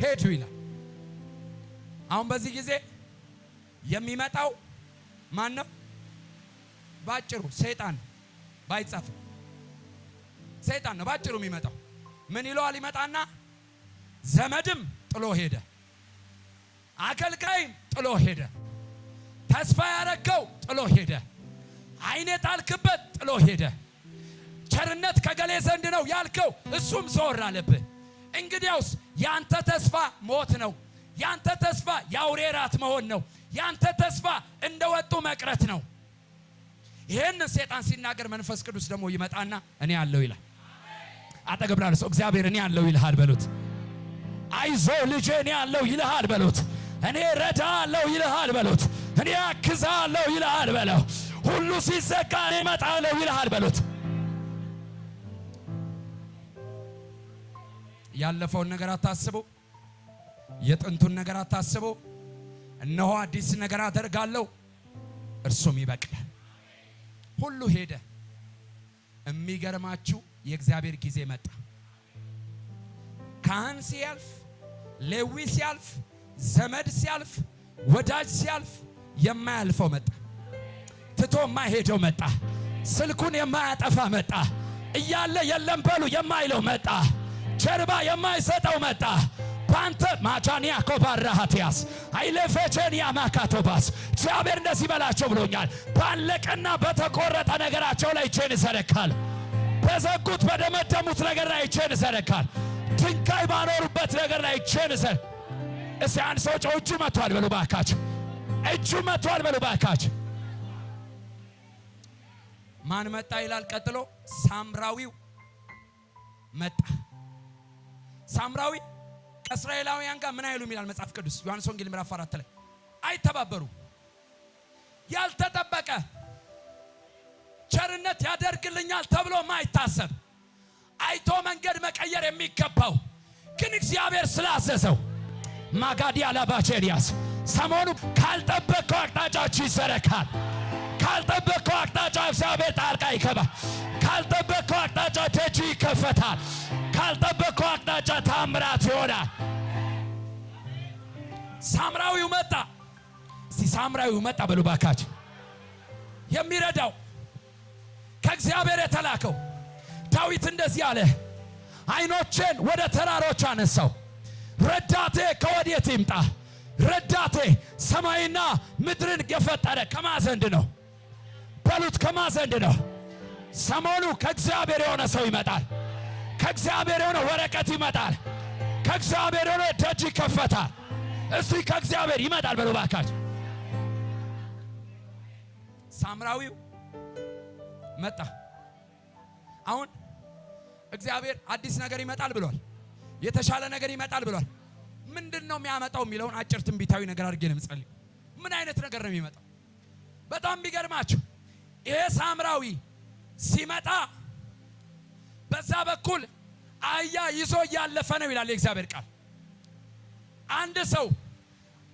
ሄዱ ይላል። አሁን በዚህ ጊዜ የሚመጣው ማን ነው? ባጭሩ ሰይጣን ባይጻፍ ሰይጣን ነው ባጭሩ የሚመጣው። ምን ይለዋል? ይመጣና ዘመድም ጥሎ ሄደ፣ አገልጋይም ጥሎ ሄደ፣ ተስፋ ያረገው ጥሎ ሄደ፣ አይኔ ጣልክበት ጥሎ ሄደ፣ ቸርነት ከገሌ ዘንድ ነው ያልከው እሱም ዞር አለብህ። እንግዲያውስ ያንተ ተስፋ ሞት ነው፣ ያንተ ተስፋ የአውሬ ራት መሆን ነው፣ ያንተ ተስፋ እንደወጡ መቅረት ነው። ይሄን ሰይጣን ሲናገር መንፈስ ቅዱስ ደግሞ ይመጣና እኔ ያለው ይላል። አጠገብ ላለ ሰው እግዚአብሔር እኔ ያለው ይልሃል በሉት። አይዞ ልጄ እኔ ያለው ይልሃል በሉት። እኔ ረዳለው ይልሃል በሉት። እኔ አግዛለው ይልሃል በለው። ሁሉ ሲዘጋ እኔ እመጣለሁ ይልሃል በሉት። ያለፈውን ነገር አታስቡ፣ የጥንቱን ነገር አታስቡ። እነሆ አዲስ ነገር አደርጋለሁ እርሱም ይበቅላል። ሁሉ ሄደ። የሚገርማችሁ የእግዚአብሔር ጊዜ መጣ። ካህን ሲያልፍ፣ ሌዊ ሲያልፍ፣ ዘመድ ሲያልፍ፣ ወዳጅ ሲያልፍ የማያልፈው መጣ። ትቶ የማይሄደው መጣ። ስልኩን የማያጠፋ መጣ። እያለ የለም በሉ የማይለው መጣ። ጀርባ የማይሰጠው መጣ። ባንተ ማጃኒያ ኮባራሃቲያስ አይለፈቸኒያ ማካቶባስ እግዚአብሔር እንደዚህ በላቸው ብሎኛል። ባለቀና በተቆረጠ ነገራቸው ላይ እጄን እዘረጋለሁ። በዘጉት በደመደሙት ነገር ላይ እጄን እዘረጋለሁ። ድንጋይ ባኖሩበት ነገር ላይ እጄን እዘረጋለሁ። እስቲ አንድ ሰው እጁ መጥቷል በሉ ባካችሁ፣ እጁ መጥቷል በሉ ባካችሁ። ማን መጣ ይላል ቀጥሎ? ሳምራዊው መጣ። ሳምራዊ ከእስራኤላውያን ጋር ምን አይሉም ይላል መጽሐፍ ቅዱስ ዮሐንስ ወንጌል ምዕራፍ 4 ላይ አይተባበሩ። ያልተጠበቀ ቸርነት ያደርግልኛል ተብሎ ማይታሰብ አይቶ መንገድ መቀየር የሚገባው ግን እግዚአብሔር ስላዘዘው ማጋዲያ ላባቸሪያስ ሰሞኑ ካልጠበቀው አቅጣጫች ይዘረካል። ካልጠበቀው አቅጣጫ እግዚአብሔር ጣልቃ ይገባል። ካልጠበቀው አቅጣጫ ደጅ ይከፈታል። ካልጠበቀው አቅጣጫ ታምራት ይሆናል። ሳምራዊው መጣ። እስቲ ሳምራዊው መጣ በሉ ባካችሁ። የሚረዳው ከእግዚአብሔር የተላከው ዳዊት እንደዚህ አለ፣ አይኖቼን ወደ ተራሮች አነሳው፣ ረዳቴ ከወዴት ይምጣ? ረዳቴ ሰማይና ምድርን የፈጠረ ከማን ዘንድ ነው በሉት። ከማን ዘንድ ነው? ሰሞኑ ከእግዚአብሔር የሆነ ሰው ይመጣል። ከእግዚአብሔር የሆነ ወረቀት ይመጣል። ከእግዚአብሔር የሆነ ደጅ ይከፈታል። እስቲ ከእግዚአብሔር ይመጣል በሉ ባካችሁ። ሳምራዊው መጣ። አሁን እግዚአብሔር አዲስ ነገር ይመጣል ብሏል። የተሻለ ነገር ይመጣል ብሏል። ምንድነው የሚያመጣው የሚለውን አጭር ትንቢታዊ ነገር አድርጌ ነው የምጸልይ። ምን አይነት ነገር ነው የሚመጣው? በጣም ቢገርማችሁ ይሄ ሳምራዊ ሲመጣ በዛ በኩል አህያ ይዞ እያለፈ ነው ይላል የእግዚአብሔር ቃል። አንድ ሰው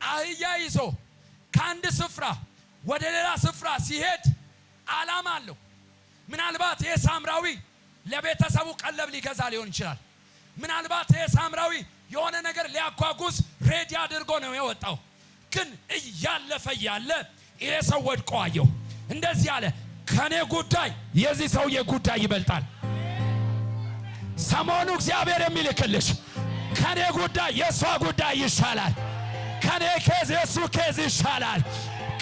አህያ ይዞ ከአንድ ስፍራ ወደ ሌላ ስፍራ ሲሄድ ዓላማ አለው። ምናልባት ይሄ ሳምራዊ ለቤተሰቡ ቀለብ ሊገዛ ሊሆን ይችላል። ምናልባት ይሄ ሳምራዊ የሆነ ነገር ሊያጓጉዝ ሬዲ አድርጎ ነው የወጣው። ግን እያለፈ ያለ ይሄ ሰው ወድቆ አየው። እንደዚህ አለ፣ ከኔ ጉዳይ የዚህ ሰውዬ ጉዳይ ይበልጣል። ሰሞኑ እግዚአብሔር የሚልክልሽ ከኔ ጉዳይ የሷ ጉዳይ ይሻላል። ከኔ ኬዝ የሱ ኬዝ ይሻላል።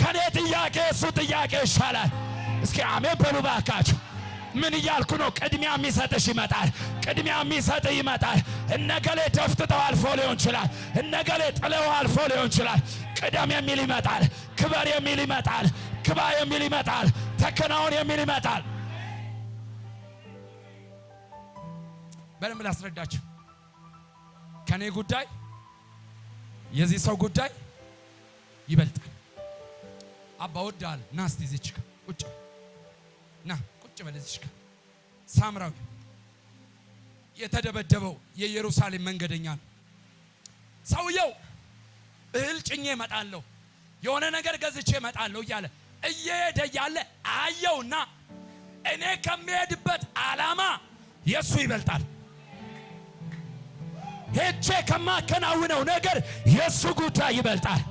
ከኔ ጥያቄ የሱ ጥያቄ ይሻላል። እስኪ አሜን በሉ ባካችሁ። ምን እያልኩ ነው? ቅድሚያ የሚሰጥሽ ይመጣል። ቅድሚያ የሚሰጥ ይመጣል። እነገሌ ደፍጥጠው አልፎ ሊሆን ይችላል። እነገሌ ጥለው አልፎ ሊሆን ይችላል። ቅደም የሚል ይመጣል። ክበር የሚል ይመጣል። ግባ የሚል ይመጣል። ተከናወን የሚል ይመጣል። በደንብ ላስረዳችሁ። ከኔ ጉዳይ የዚህ ሰው ጉዳይ ይበልጣል። አባ ወዳል ና እስቲ እዚች ጋር ቁጭ ና ቁጭ በል እዚች ጋር። ሳምራዊ የተደበደበው የኢየሩሳሌም መንገደኛ ነው። ሰውየው እህል ጭኜ እመጣለሁ፣ የሆነ ነገር ገዝቼ እመጣለሁ እያለ እየሄደ ያለ አየውና እኔ ከሚሄድበት ዓላማ የሱ ይበልጣል። ሄጄ ከማከናውነው ነገር የሱ ጉዳይ ይበልጣል።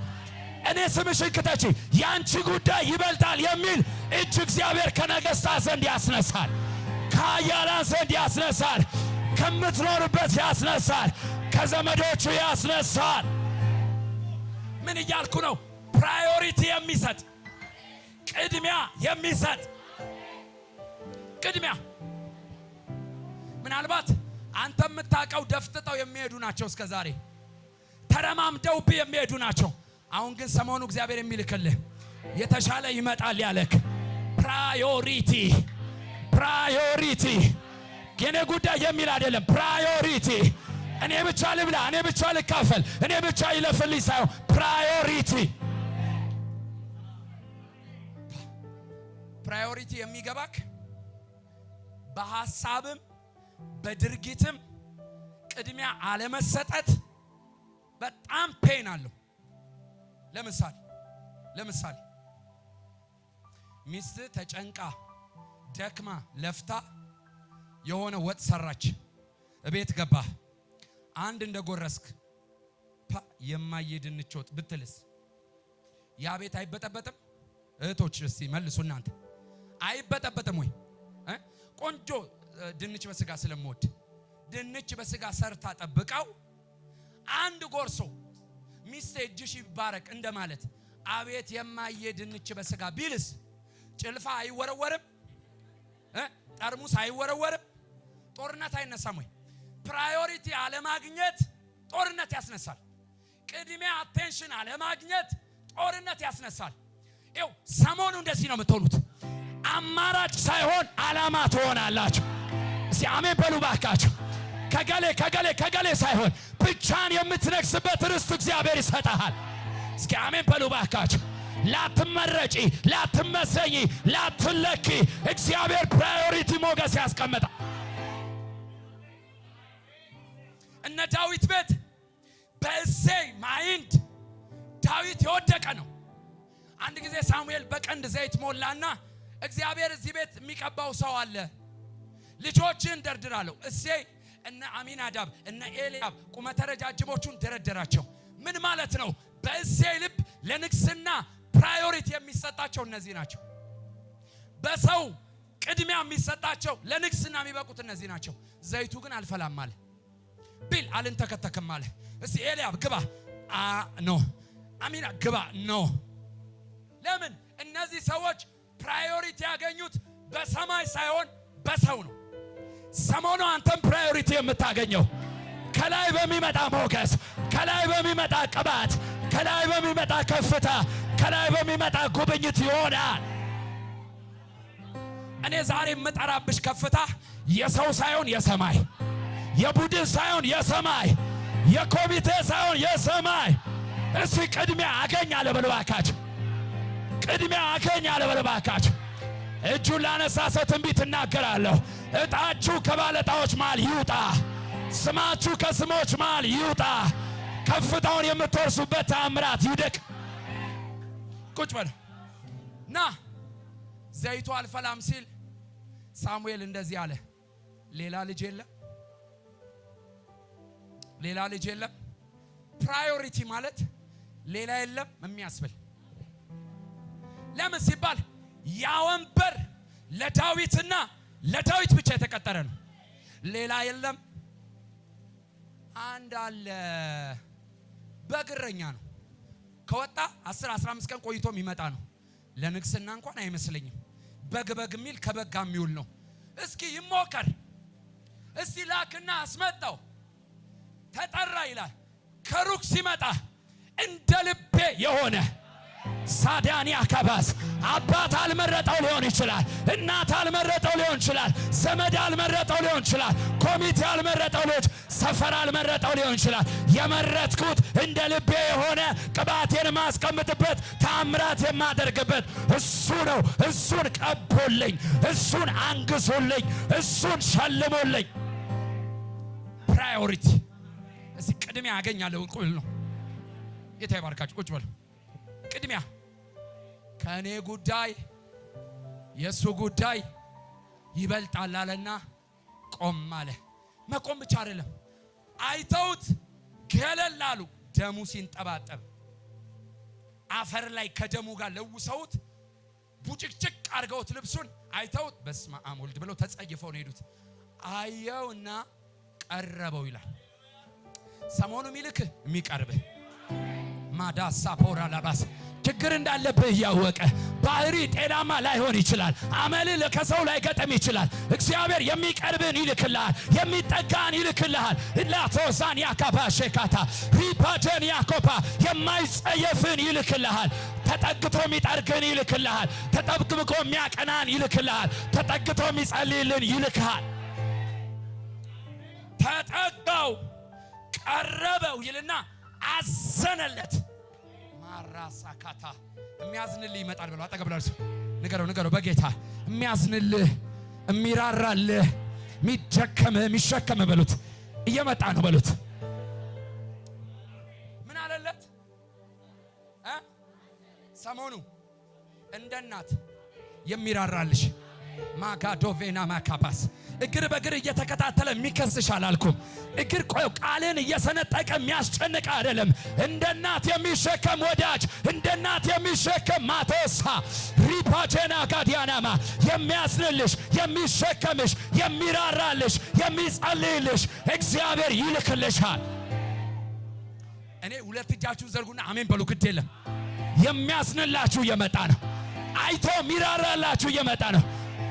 እኔ ስምሽን ክተቺ ያንቺ ጉዳይ ይበልጣል የሚል እጅ እግዚአብሔር ከነገሥታት ዘንድ ያስነሳል፣ ከኃያላን ዘንድ ያስነሳል፣ ከምትኖርበት ያስነሳል፣ ከዘመዶቹ ያስነሳል። ምን እያልኩ ነው? ፕራዮሪቲ የሚሰጥ ቅድሚያ የሚሰጥ ቅድሚያ። ምናልባት አንተ የምታውቀው ደፍጥጠው የሚሄዱ ናቸው፣ እስከ ዛሬ ተረማምደውብህ የሚሄዱ ናቸው። አሁን ግን ሰሞኑ እግዚአብሔር የሚልክልህ የተሻለ ይመጣል ያለክ ፕራዮሪቲ የኔ ጉዳይ የሚል አይደለም። ፕራዮሪቲ እኔ ብቻ ልብላ፣ እኔ ብቻ ልካፈል፣ እኔ ብቻ ይለፍልኝ ሳይሆን ፕራዮሪቲ የሚገባክ በሐሳብም በድርጊትም ቅድሚያ አለመሰጠት በጣም ፔን አለው። ለምሳሌ ሚስት ተጨንቃ ደክማ ለፍታ የሆነ ወጥ ሰራች፣ እቤት ገባ፣ አንድ እንደጎረስክ የማይድንች ወጥ ብትልስ ያ ቤት አይበጠበጥም? እህቶች እስቲ መልሱ እናንተ። አይበጠበጥም ወይ? ቆንጆ ድንች በስጋ ስለምወድ ድንች በስጋ ሰርታ ጠብቃው አንድ ጎርሶ ሚስቴ እጅሽ ይባረክ እንደማለት አቤት የማይድንች በስጋ ቢልስ ጭልፋ አይወረወርም? ጠርሙስ አይወረወርም? ጦርነት አይነሳም ወይ? ፕራዮሪቲ አለማግኘት ጦርነት ያስነሳል። ቅድሚያ አቴንሽን አለማግኘት ጦርነት ያስነሳል። ይኸው ሰሞኑ እንደዚህ ነው የምትሆኑት። አማራጭ ሳይሆን ዓላማ ትሆናላችሁ። እስቲ አሜን በሉ ባካችሁ። ከገሌ ሳይሆን ብቻን የምትነግስበት ርስት እግዚአብሔር ይሰጣል። እስኪ አሜን በሉ ባካችሁ። ላትመረጪ፣ ላትመሰኝ፣ ላትለኪ እግዚአብሔር ፕራዮሪቲ ሞገስ ያስቀምጣል። እነ ዳዊት ቤት በእሴይ ማይንድ ዳዊት የወደቀ ነው። አንድ ጊዜ ሳሙኤል በቀንድ ዘይት ሞላና እግዚአብሔር እዚህ ቤት የሚቀባው ሰው አለ፣ ልጆችን ደርድራለሁ። እሴይ እነ አሚናዳብ እነ ኤልያብ ቁመተ ረጃጅሞቹን ደረደራቸው። ምን ማለት ነው? በእሴይ ልብ ለንግስና ፕራዮሪቲ የሚሰጣቸው እነዚህ ናቸው። በሰው ቅድሚያ የሚሰጣቸው ለንግስና የሚበቁት እነዚህ ናቸው። ዘይቱ ግን አልፈላም አለ። ቢል አልንተከተክም አለ። እስቲ ኤልያብ ግባ ኖ፣ አሚና ግባ ኖ። ለምን? እነዚህ ሰዎች ፕራዮሪቲ ያገኙት በሰማይ ሳይሆን በሰው ነው። ሰሞኑ አንተም ፕራዮሪቲ የምታገኘው ከላይ በሚመጣ ሞገስ፣ ከላይ በሚመጣ ቅባት፣ ከላይ በሚመጣ ከፍታ፣ ከላይ በሚመጣ ጉብኝት ይሆናል። እኔ ዛሬ የምጠራብሽ ከፍታ የሰው ሳይሆን የሰማይ፣ የቡድን ሳይሆን የሰማይ፣ የኮሚቴ ሳይሆን የሰማይ። እስቲ ቅድሚያ አገኛለሁ በሉ ባካችሁ፣ ቅድሚያ አገኛለሁ በሉ ባካችሁ። እጁን ላነሳ ሰው ትንቢት እናገራለሁ። እጣችሁ ከባለጣዎች መሃል ይውጣ፣ ስማችሁ ከስሞች መሃል ይውጣ። ከፍታውን የምትወርሱበት ተአምራት ይውደቅ። ቁጭ በል ና። ዘይቱ አልፈላም ሲል ሳሙኤል እንደዚህ አለ፣ ሌላ ልጅ የለም፣ ሌላ ልጅ የለም። ፕራዮሪቲ ማለት ሌላ የለም የሚያስብል። ለምን ሲባል ያ ወንበር ለዳዊትና ለዳዊት ብቻ የተቀጠረ ነው። ሌላ የለም። አንድ አለ፣ በግረኛ ነው። ከወጣ 10-15 ቀን ቆይቶ የሚመጣ ነው። ለንግስና እንኳን አይመስለኝም። በግ የሚል ከበጋ የሚውል ነው። እስኪ ይሞከር፣ እስቲ ላክና አስመጣው። ተጠራ ይላል። ከሩቅ ሲመጣ እንደ ልቤ የሆነ ሳዳኒ አካባስ አባት አልመረጠው ሊሆን ይችላል፣ እናት አልመረጠው ሊሆን ይችላል፣ ዘመድ አልመረጠው ሊሆን ይችላል፣ ኮሚቴ አልመረጠው ሊሆን፣ ሰፈር አልመረጠው ሊሆን ይችላል። የመረጥኩት እንደ ልቤ የሆነ ቅባቴን ማስቀምጥበት ተአምራት የማደርግበት እሱ ነው። እሱን ቀቦልኝ፣ እሱን አንግሶልኝ፣ እሱን ሸልሞልኝ። ፕራዮሪቲ እዚህ ቅድሚያ ያገኛለሁ። ቁል ነው። ጌታ ይባርካችሁ። ቁጭ በሉ። ቅድሚያ ከእኔ ጉዳይ የእሱ ጉዳይ ይበልጣል አለና ቆም አለ። መቆም ብቻ አይደለም፣ አይተውት ገለል አሉ። ደሙ ሲንጠባጠብ አፈር ላይ ከደሙ ጋር ለውሰውት ቡጭቅጭቅ አድርገውት ልብሱን አይተውት በስመ አብ ወልድ ብለው ተጸይፈው ነው ሄዱት። አየውና ቀረበው ይላል። ሰሞኑ ሚልክህ የሚቀርብህ ማዳሳ ፖራ ላባስ ችግር እንዳለብህ እያወቀ ባህሪ ጤናማ ላይሆን ይችላል። አመልህ ከሰው ላይ ገጠም ይችላል። እግዚአብሔር የሚቀርብን ይልክልሃል፣ የሚጠጋን ይልክልሃል። ላቶሳን ያካባ ሼካታ ሪፓጀን ያኮባ የማይጸየፍን ይልክልሃል። ተጠግቶ የሚጠርግን ይልክልሃል። ተጠብቅብቆ የሚያቀናን ይልክልሃል። ተጠግቶ የሚጸልይልን ይልክሃል። ተጠጋው ቀረበው ይልና አዘነለት። ማራሳካታ የሚያዝንልህ ይመጣል ብለው አጠገብላችሁ ንገረው በጌታ የሚያዝንልህ የሚራራልህ የሚሸከምህ በሉት እየመጣ ነው በሉት። ምን አለለት? ሰሞኑ እንደ እናት የሚራራልሽ ማጋዶቬና ማካባስ እግር በእግር እየተከታተለ የሚከስሽ አላልኩም። እግር ቆይ ቃልን እየሰነጠቀ የሚያስጨንቅ አይደለም። እንደ እናት የሚሸከም ወዳጅ፣ እንደ እናት የሚሸከም ማቶሳ ሪፓጀና ጋዲያናማ የሚያስንልሽ፣ የሚሸከምሽ፣ የሚራራልሽ፣ የሚጸልይልሽ እግዚአብሔር ይልክልሻል። እኔ ሁለት እጃችሁን ዘርጉና አሜን በሉ። ግድ የለም የሚያስንላችሁ እየመጣ ነው። አይቶ የሚራራላችሁ እየመጣ ነው።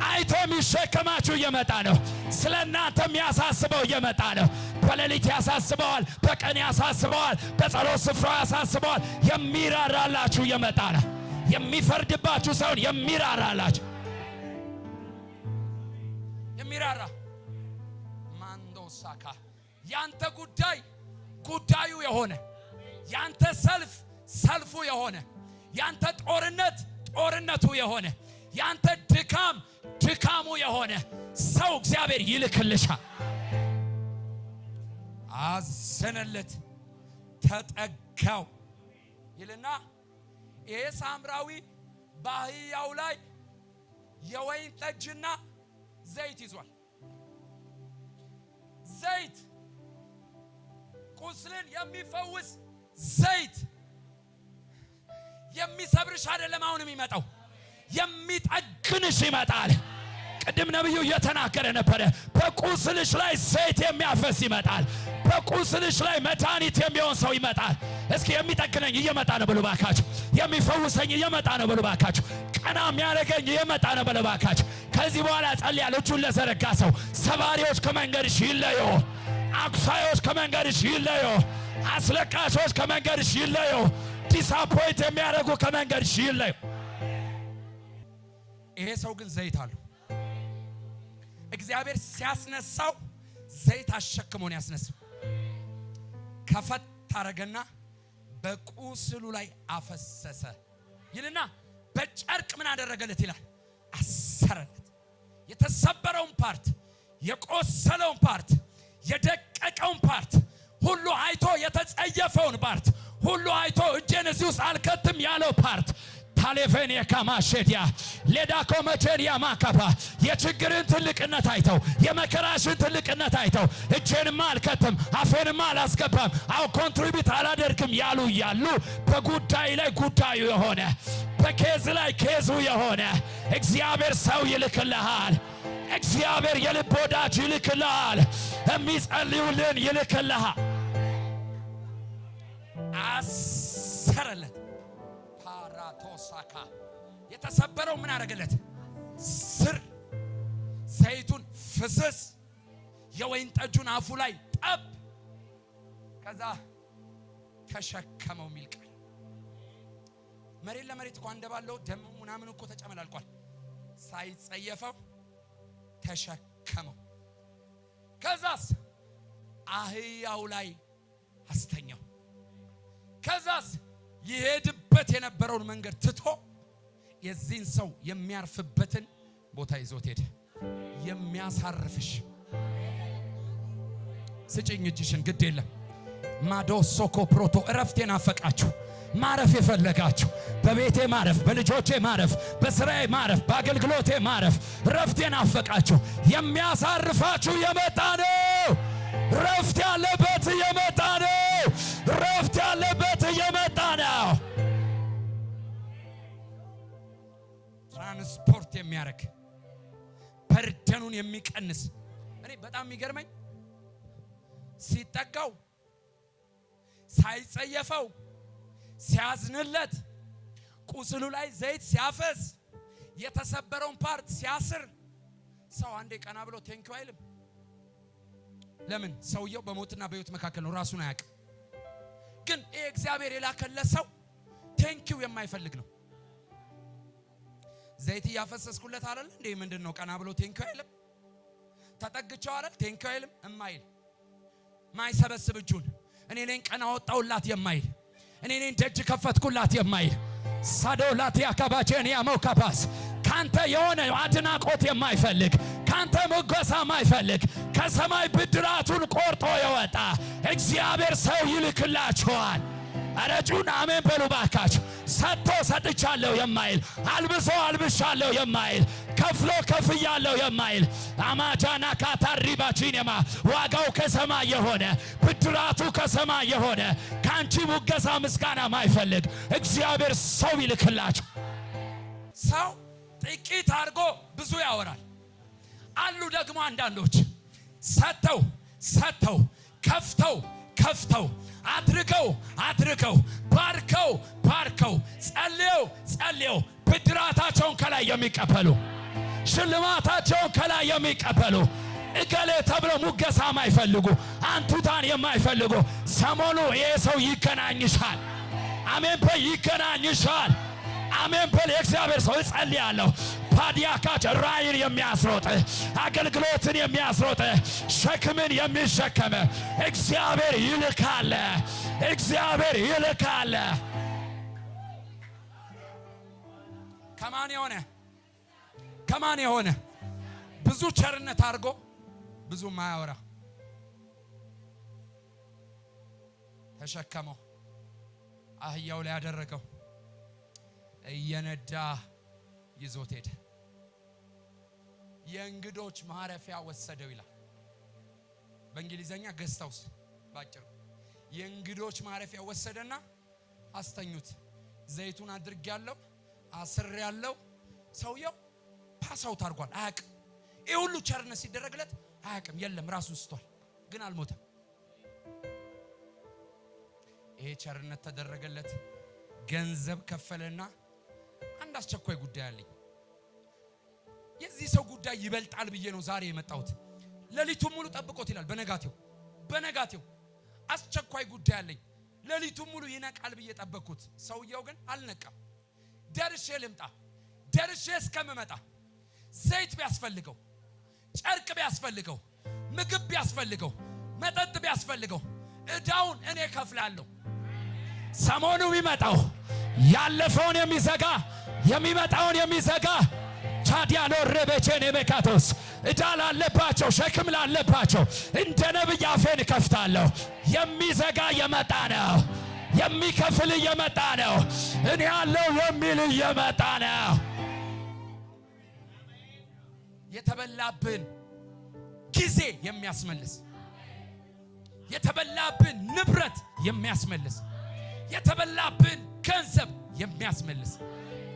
አይቶ የሚሸከማችሁ እየመጣ ነው። ስለ እናንተ የሚያሳስበው እየመጣ ነው። በሌሊት ያሳስበዋል፣ በቀን ያሳስበዋል፣ በጸሎት ስፍራ ያሳስበዋል። የሚራራላችሁ እየመጣ ነው። የሚፈርድባችሁ ሳይሆን የሚራራላችሁ የሚራራ ማንዶሳካ ያንተ ጉዳይ ጉዳዩ የሆነ ያንተ ሰልፍ ሰልፉ የሆነ ያንተ ጦርነት ጦርነቱ የሆነ ያንተ ድካም ድካሙ የሆነ ሰው እግዚአብሔር ይልክልሻል። አዘነለት፣ ተጠጋው ይልና ይሄ ሳምራዊ በአህያው ላይ የወይን ጠጅና ዘይት ይዟል። ዘይት ቁስልን የሚፈውስ ዘይት የሚሰብርሽ አይደለም። አሁን የሚመጣው የሚጠግንሽ ይመጣል። ቅድም ነብዩ እየተናገረ ነበረ። በቁስልሽ ላይ ዘይት የሚያፈስ ይመጣል። በቁስልሽ ላይ መድኃኒት የሚሆን ሰው ይመጣል። እስኪ የሚጠግነኝ እየመጣ ነው በሉ ባካችሁ። የሚፈውሰኝ እየመጣ ነው በሉ ባካችሁ። ቀና የሚያደርገኝ እየመጣ ነው በሉ ባካችሁ። ከዚህ በኋላ ጸልያለሁ። እጁን ለዘረጋ ሰው ሰባሪዎች ከመንገድሽ ይለዩ፣ አኩሳዮች ከመንገድሽ ይለዩ፣ አስለቃሾች ከመንገድሽ ይለዩ፣ ዲስአፖይንት የሚያደርጉ ከመንገድሽ ይለዩ። ይሄ ሰው ግን ዘይት አለው። እግዚአብሔር ሲያስነሳው ዘይት አሸክሞ ነው ያስነሳው። ከፈት አረገና በቁስሉ ላይ አፈሰሰ ይልና በጨርቅ ምን አደረገለት ይላል? አሰረለት። የተሰበረውን ፓርት፣ የቆሰለውን ፓርት፣ የደቀቀውን ፓርት ሁሉ አይቶ የተጸየፈውን ፓርት ሁሉ አይቶ እጄን እዚህ ውስጥ አልከትም ያለው ፓርት ታሌፌን የካማሸዲያ ሌዳኮ መቸሪያ ማካባ የችግርን ትልቅነት አይተው የመከራሽን ትልቅነት አይተው እጄንማ አልከትም አፌንማ አላስገባም አው ኮንትሪቢዩት አላደርግም ያሉ በጉዳይ ላይ ጉዳዩ የሆነ በኬዝ ላይ ኬዙ የሆነ እግዚአብሔር ሰው ይልክልሃል። እግዚአብሔር የልብ ወዳጅ ይልክልሃል። የሚጸልዩልን ይልክልሃል። አሰረለት። ፓራቶሳካ የተሰበረው ምን አደረገለት? ስር ዘይቱን ፍስስ የወይን ጠጁን አፉ ላይ ጠብ ከዛ ተሸከመው የሚል ቃል መሬት ለመሬት እኮ እንደባለው ደም ምናምን እኮ ተጨመላልቋል። ሳይጸየፈው ተሸከመው። ከዛስ አህያው ላይ አስተኛው። ከዛስ ይሄድበት የነበረውን መንገድ ትቶ የዚህን ሰው የሚያርፍበትን ቦታ ይዞት ሄደ። የሚያሳርፍሽ ስጭኝ እጅሽን፣ ግድ የለም ማዶ ሶኮ ፕሮቶ እረፍቴን አፈቃችሁ ማረፍ የፈለጋችሁ በቤቴ ማረፍ፣ በልጆቼ ማረፍ፣ በስራዬ ማረፍ፣ በአገልግሎቴ ማረፍ፣ ረፍት የናፈቃችሁ የሚያሳርፋችሁ የመጣ ነው። ረፍት ያለበት የመጣ ነው። ረፍት ያለበት የመጣ ነው። ትራንስፖርት የሚያደርግ በርደኑን የሚቀንስ እኔ በጣም የሚገርመኝ ሲጠጋው ሳይጸየፈው ሲያዝንለት ቁስሉ ላይ ዘይት ሲያፈስ የተሰበረውን ፓርት ሲያስር ሰው አንዴ ቀና ብሎ ቴንኪው አይልም? ለምን? ሰውየው በሞትና በሕይወት መካከል ነው፣ ራሱን አያውቅም። ግን ይሄ እግዚአብሔር የላከለት ሰው ቴንኪው የማይፈልግ ነው። ዘይት እያፈሰስኩለት አይደል እንዴ? ምንድነው ቀና ብሎ ቴንኪው አይልም? ተጠግቸው አይደል ቴንኪው አይልም? እማይል ማይሰበስብ እጁን እኔ ነኝ ቀና ወጣውላት የማይል እኔ ነኝ ደጅ ከፈትኩላት የማይል ሳዶላት ያካባቸን ያመውካባስ ካንተ የሆነ አድናቆት የማይፈልግ ካንተ ሞገሳ የማይፈልግ ከሰማይ ብድራቱን ቆርጦ የወጣ እግዚአብሔር ሰው ይልክላችኋል። አረጁን አሜን በሉ ባካችሁ። ሰጥቶ ሰጥቻለሁ የማይል አልብሶ አልብሻለሁ የማይል ከፍሎ ከፍያለሁ የማይል አማጃና ካታሪባቺኔማ ዋጋው ከሰማይ የሆነ ብድራቱ ከሰማይ የሆነ ካንቺ ሙገሳ ምስጋና ማይፈልግ እግዚአብሔር ሰው ይልክላችሁ። ሰው ጥቂት አድርጎ ብዙ ያወራል። አሉ ደግሞ አንዳንዶች ሰጥተው ከፍተው አድርገው ባርከው ጸልየው ብድራታቸውን ከላይ የሚቀበሉ ሽልማታቸውን ከላይ የሚቀበሉ እገሌ ተብሎ ሙገሳ የማይፈልጉ አንቱታን የማይፈልጉ ሰሞኑ ይሄ ሰው ይገናኝሻል። አሜን በል። ይገናኝሻል። አሜን በል። የእግዚአብሔር ሰው እጸልያለሁ። ፓዲያካች ራእይን የሚያስሮጥ አገልግሎትን የሚያስሮጥ ሸክምን የሚሸከም እግዚአብሔር ይልካል። እግዚአብሔር ይልካል። ከማን የሆነ ብዙ ቸርነት አድርጎ ብዙ ማያወራ ተሸከመው፣ አህያው ላይ ያደረገው እየነዳ ይዞት ሄደ። የእንግዶች ማረፊያ ወሰደው ይላል በእንግሊዘኛ ገስት ሃውስ። ባጭሩ የእንግዶች ማረፊያ ወሰደና አስተኙት። ዘይቱን አድርጌያለሁ፣ አስሬያለሁ። ሰውየው ፓሳው ታርጓል፣ አያውቅም። ይሄ ሁሉ ቸርነት ሲደረግለት አያውቅም። የለም ራሱን ስቷል፣ ግን አልሞተም። ይሄ ቸርነት ተደረገለት። ገንዘብ ከፈለና አንድ አስቸኳይ ጉዳይ አለኝ፣ የዚህ ሰው ጉዳይ ይበልጣል ብዬ ነው ዛሬ የመጣሁት። ሌሊቱን ሙሉ ጠብቆት ይላል። በነጋቴው አስቸኳይ ጉዳይ አለኝ፣ ሌሊቱን ሙሉ ይነቃል ብዬ ጠበቅኩት። ሰውየው ግን አልነቃም። ደርሼ ልምጣ፣ ደርሼ እስከምመጣ ዘይት ቢያስፈልገው፣ ጨርቅ ቢያስፈልገው፣ ምግብ ቢያስፈልገው፣ መጠጥ ቢያስፈልገው እዳውን እኔ ከፍላለሁ። ሰሞኑ የሚመጣው ያለፈውን የሚዘጋ የሚመጣውን የሚዘጋ ታዲያኖ ረበቼኔ መካቶስ እዳ ላለባቸው ሸክም ላለባቸው እንደ ነብይ አፌን እከፍታለሁ። የሚዘጋ የመጣ ነው፣ የሚከፍል የመጣ ነው፣ እኔ ያለው የሚል የመጣ ነው። የተበላብን ጊዜ የሚያስመልስ፣ የተበላብን ንብረት የሚያስመልስ፣ የተበላብን ገንዘብ የሚያስመልስ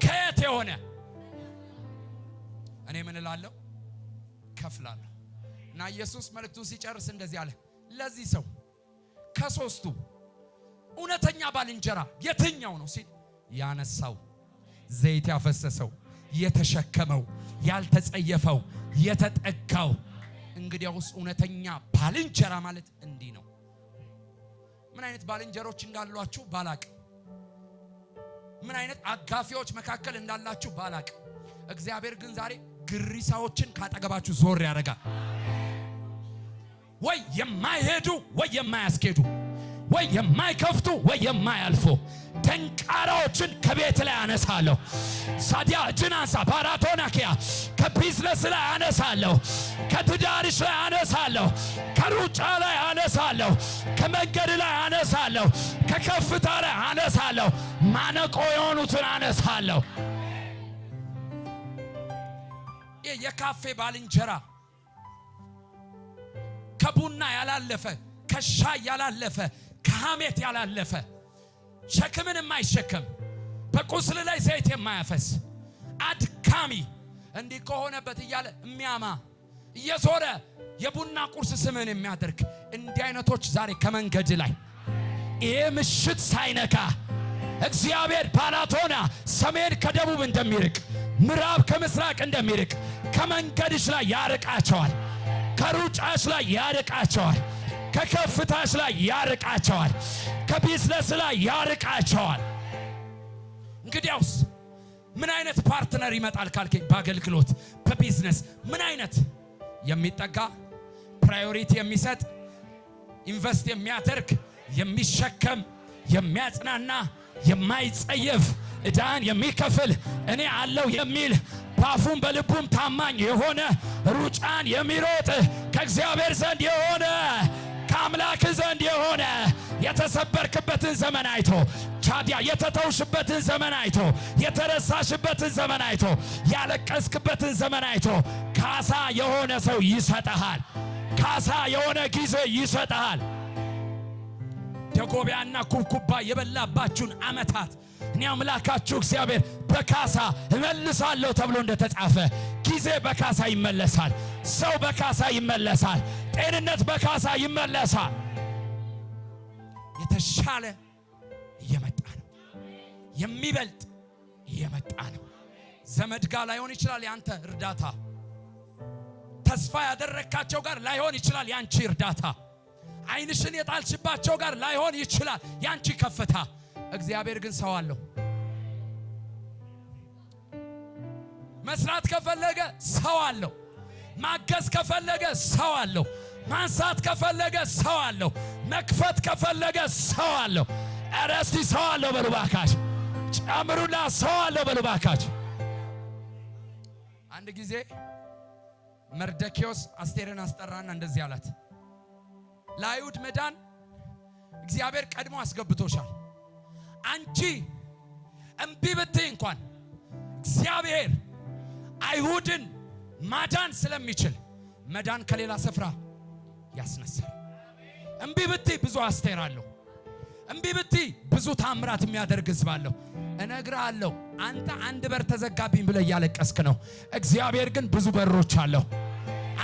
ከየት የሆነ እኔ ምን እላለሁ? ከፍላለሁ። እና ኢየሱስ መልእክቱን ሲጨርስ እንደዚህ አለ፣ ለዚህ ሰው ከሶስቱ እውነተኛ ባልንጀራ የትኛው ነው ሲል፣ ያነሳው፣ ዘይት ያፈሰሰው፣ የተሸከመው፣ ያልተጸየፈው፣ የተጠጋው። እንግዲያውስ እውነተኛ ባልንጀራ ማለት እንዲህ ነው። ምን አይነት ባልንጀሮች እንዳሏችሁ ባላቅ፣ ምን አይነት አጋፊዎች መካከል እንዳላችሁ ባላቅ፣ እግዚአብሔር ግን ዛሬ ግሪሳዎችን ካጠገባችሁ ዞር ያደርጋል። ወይ የማይሄዱ ወይ የማያስኬዱ፣ ወይ የማይከፍቱ ወይ የማያልፉ ደንቃራዎችን ከቤት ላይ አነሳለሁ። ሳዲያ ጅናንሳ ባራቶናኪያ ከቢዝነስ ላይ አነሳለሁ፣ ከትዳርሽ ላይ አነሳለሁ፣ ከሩጫ ላይ አነሳ አነሳለሁ፣ ከመንገድ ላይ አነሳለሁ፣ ከከፍታ ላይ አነሳለሁ፣ ማነቆ የሆኑትን አነሳለሁ። የካፌ ባልንጀራ ከቡና ያላለፈ ከሻይ ያላለፈ ከሐሜት ያላለፈ ሸክምን የማይሸከም በቁስል ላይ ዘይት የማያፈስ አድካሚ እንዲህ ከሆነበት እያለ የሚያማ እየዞረ የቡና ቁርስ ስምን የሚያደርግ እንዲህ አይነቶች ዛሬ ከመንገድ ላይ ይሄ ምሽት ሳይነካ እግዚአብሔር ባላቶና ሰሜን ከደቡብ እንደሚርቅ ምዕራብ ከምስራቅ እንደሚርቅ ከመንገድሽ ላይ ያርቃቸዋል። ከሩጫሽ ላይ ያርቃቸዋል። ከከፍታሽ ላይ ያርቃቸዋል። ከቢዝነስ ላይ ያርቃቸዋል። እንግዲያውስ ምን አይነት ፓርትነር ይመጣል ካልከኝ፣ በአገልግሎት በቢዝነስ ምን አይነት የሚጠጋ ፕራዮሪቲ የሚሰጥ ኢንቨስት የሚያደርግ የሚሸከም የሚያጽናና የማይጸየፍ ዕዳን የሚከፍል እኔ አለው የሚል ባፉም በልቡም ታማኝ የሆነ ሩጫን የሚሮጥ ከእግዚአብሔር ዘንድ የሆነ ከአምላክ ዘንድ የሆነ የተሰበርክበትን ዘመን አይቶ ቻዲያ የተተውሽበትን ዘመን አይቶ የተረሳሽበትን ዘመን አይቶ ያለቀስክበትን ዘመን አይቶ ካሳ የሆነ ሰው ይሰጣል። ካሳ የሆነ ጊዜ ይሰጣል። ደጎቢያና ኩብኩባ የበላባችሁን ዓመታት እኔ አምላካችሁ እግዚአብሔር በካሳ እመልሳለሁ ተብሎ እንደተጻፈ ጊዜ በካሳ ይመለሳል። ሰው በካሳ ይመለሳል። ጤንነት በካሳ ይመለሳል። የተሻለ እየመጣ ነው። የሚበልጥ እየመጣ ነው። ዘመድ ጋር ላይሆን ይችላል ያንተ እርዳታ። ተስፋ ያደረካቸው ጋር ላይሆን ይችላል ያንቺ እርዳታ። ዓይንሽን የጣልሽባቸው ጋር ላይሆን ይችላል ያንቺ ከፍታ። እግዚአብሔር ግን ሰው አለው። መስራት ከፈለገ ሰው አለው። ማገዝ ከፈለገ ሰው አለው። ማንሳት ከፈለገ ሰው አለው። መክፈት ከፈለገ ሰው አለው። ኧረ እስቲ ሰው አለው በሉ ባካች፣ ጨምሩና ሰው አለው በሉ ባካች። አንድ ጊዜ መርደኪዮስ አስቴርን አስጠራና እንደዚህ አላት፣ ለአይሁድ መዳን እግዚአብሔር ቀድሞ አስገብቶሻል። አንቺ እምቢ ብትይ እንኳን እግዚአብሔር አይሁድን ማዳን ስለሚችል መዳን ከሌላ ስፍራ ያስነሳል። እምቢ ብትይ ብዙ አስቴር አለው። እምቢ ብትይ ብዙ ታምራት የሚያደርግ ሕዝብ አለው። እነግርሃለሁ፣ አንተ አንድ በር ተዘጋብኝ ብለህ እያለቀስክ ነው። እግዚአብሔር ግን ብዙ በሮች አለው።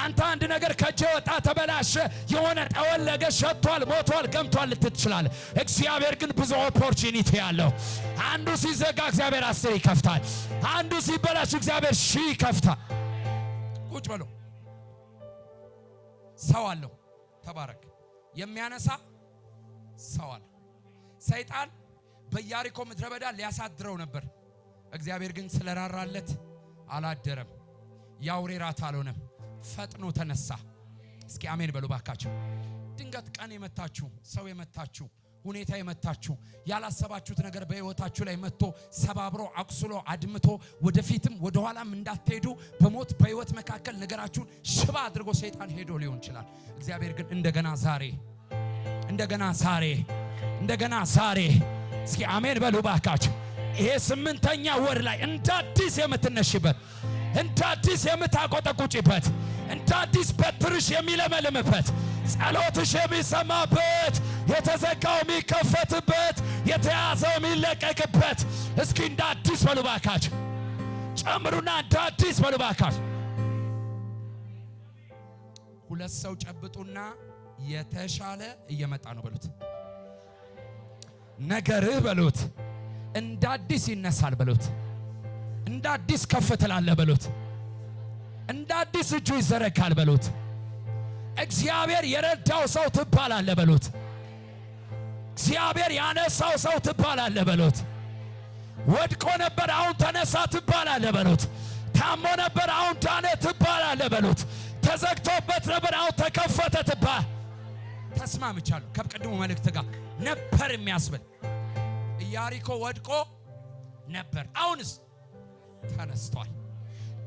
አንተ አንድ ነገር ከእጅ ወጣ፣ ተበላሸ፣ የሆነ ጠወለገ፣ ሸቷል፣ ሞቷል፣ ገምቷል ልትችላል። እግዚአብሔር ግን ብዙ ኦፖርቹኒቲ አለው። አንዱ ሲዘጋ እግዚአብሔር 10 ይከፍታል። አንዱ ሲበላሽ እግዚአብሔር 1000 ይከፍታል። ቁጭ በለው። ሰው አለው። ተባረክ። የሚያነሳ ሰው አለ። ሰይጣን በኢያሪኮ ምድረ በዳ ሊያሳድረው ነበር። እግዚአብሔር ግን ስለራራለት አላደረም። ያውሬ ራት አልሆነም። ፈጥኖ ተነሳ። እስኪ አሜን በሉ ባካችሁ። ድንገት ቀን የመታችሁ፣ ሰው የመታችሁ፣ ሁኔታ የመታችሁ፣ ያላሰባችሁት ነገር በሕይወታችሁ ላይ መጥቶ ሰባብሮ አቁስሎ አድምቶ ወደፊትም ወደኋላም እንዳትሄዱ በሞት በሕይወት መካከል ነገራችሁን ሽባ አድርጎ ሰይጣን ሄዶ ሊሆን ይችላል። እግዚአብሔር ግን እንደገና ዛሬ እስኪ አሜን በሉ ባካችሁ። ይሄ 8ኛ ወር ላይ እንደ አዲስ የምትነሽበት፣ እንደ አዲስ የምታቆጠቁጭበት፣ እንደ አዲስ በትርሽ የሚለመልምበት፣ ጸሎትሽ የሚሰማበት፣ የተዘጋው የሚከፈትበት፣ የተያዘው የሚለቀቅበት። እስኪ እንደ አዲስ በሉ ባካችሁ። ጨምሩና እንደ አዲስ በሉ ባካችሁ። ሁለት ሰው ጨብጡና የተሻለ እየመጣ ነው በሉት። ነገርህ በሉት እንደ አዲስ ይነሳል በሉት። እንደ አዲስ ከፍ ትላለህ በሉት። እንደ አዲስ እጁ ይዘረጋል በሉት። እግዚአብሔር የረዳው ሰው ትባላለህ በሉት። እግዚአብሔር ያነሳው ሰው ትባላለህ በሉት። ወድቆ ነበር አሁን ተነሳ ትባላለህ በሉት። ታሞ ነበር አሁን ዳነ ትባላለህ በሉት። ተዘግቶበት ነበር አሁን ተከፈተ ትባል። ተስማምቻለሁ ከቅድሙ መልእክት ጋር ነበር የሚያስብል። ኢያሪኮ ወድቆ ነበር፣ አሁንስ ተነስቷል።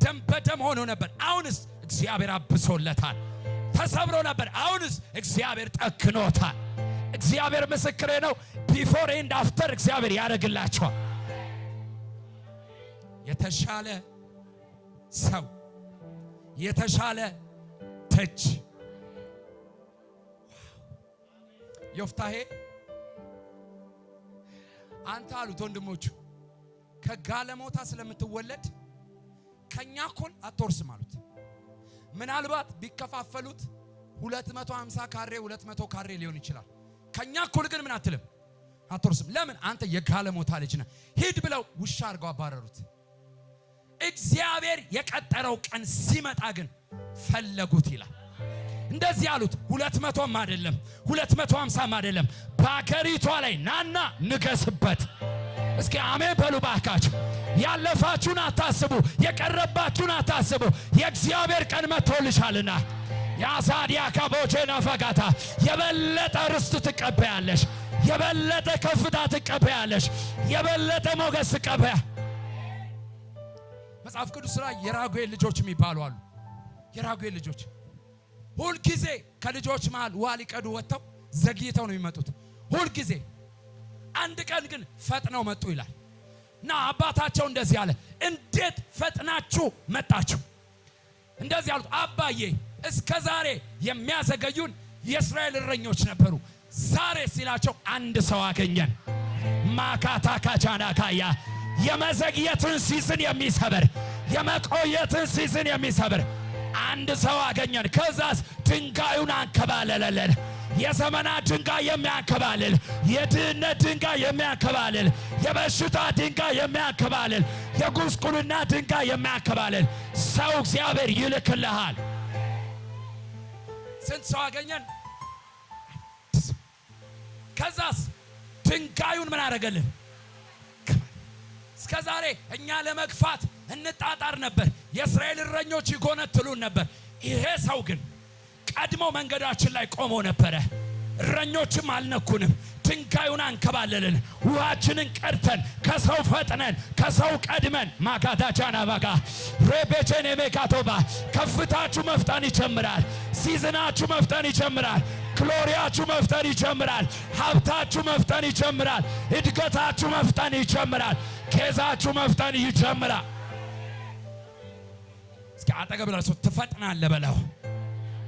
ደም በደም ሆኖ ነበር፣ አሁንስ እግዚአብሔር አብሶለታል። ተሰብሮ ነበር። አሁንስ እግዚአብሔር ጠክኖታል። እግዚአብሔር ምስክሬ ነው። ቢፎር ኤንድ አፍተር እግዚአብሔር ያደርግላችኋል። የተሻለ ሰው፣ የተሻለ ደጅ። ዮፍታሔ አንተ አሉት ወንድሞቹ ከጋለሞታ ስለምትወለድ ከኛ እኩል አትወርስም አሉት። ምናልባት ቢከፋፈሉት 250 ካሬ 200 ካሬ ሊሆን ይችላል። ከኛ እኩል ግን ምን አትልም፣ አትወርስም። ለምን? አንተ የጋለሞታ ልጅ ነህ። ሂድ ብለው ውሻ አድርገው አባረሩት። እግዚአብሔር የቀጠረው ቀን ሲመጣ ግን ፈለጉት ይላል። እንደዚህ አሉት 200ም አይደለም 250ም አይደለም፣ በአገሪቷ ላይ ናና ንገስበት። እስኪ አሜን በሉ ባካችሁ። ያለፋችሁን አታስቡ፣ የቀረባችሁን አታስቡ። የእግዚአብሔር ቀን መጥቶልሻልና ያሳዲያ ካቦቼና ፈጋታ የበለጠ ርስት ትቀበያለሽ፣ የበለጠ ከፍታ ትቀበያለሽ፣ የበለጠ ሞገስ ትቀበያ። መጽሐፍ ቅዱስ ላይ የራጉኤል ልጆች የሚባሉ አሉ። የራጉኤል ልጆች ሁል ጊዜ ከልጆች መሃል ውሃ ሊቀዱ ወጥተው ዘግይተው ነው የሚመጡት። ሁል ጊዜ አንድ ቀን ግን ፈጥነው መጡ ይላል። እና አባታቸው እንደዚህ አለ፣ እንዴት ፈጥናችሁ መጣችሁ? እንደዚህ አሉት፣ አባዬ እስከ ዛሬ የሚያዘገዩን የእስራኤል እረኞች ነበሩ። ዛሬ ሲላቸው አንድ ሰው አገኘን። ማካታ ካቻናካያ የመዘግየትን ሲዝን የሚሰብር የመቆየትን ሲዝን የሚሰብር አንድ ሰው አገኘን። ከዛስ ድንጋዩን አንከባለለልን። የዘመናት ድንጋይ የሚያንከባልል፣ የድህነት ድንጋይ የሚያንከባልል፣ የበሽታ ድንጋይ የሚያንከባልል፣ የጉስቁልና ድንጋይ የሚያንከባልል ሰው እግዚአብሔር ይልክልሃል። ስንት ሰው አገኘን? ከዛስ ድንጋዩን ምን አደረገልን? እስከ ዛሬ እኛ ለመግፋት እንጣጣር ነበር። የእስራኤል እረኞች ይጎነትሉን ነበር። ይሄ ሰው ግን ቀድሞ መንገዳችን ላይ ቆሞ ነበረ። እረኞችም አልነኩንም። ድንጋዩን አንከባለልን። ውሃችንን ቀድተን ከሰው ፈጥነን ከሰው ቀድመን ማካታቻና ባጋ ሬቤቼኔ ሜካቶባ ከፍታችሁ መፍጠን ይጀምራል። ሲዝናችሁ መፍጠን ይጀምራል። ግሎሪያችሁ መፍጠን ይጀምራል። ሀብታችሁ መፍጠን ይጀምራል። እድገታችሁ መፍጠን ይጀምራል። ኬዛችሁ መፍጠን ይጀምራል። እስኪ አጠገብ ላለው ሰው ትፈጥናለህ በለው።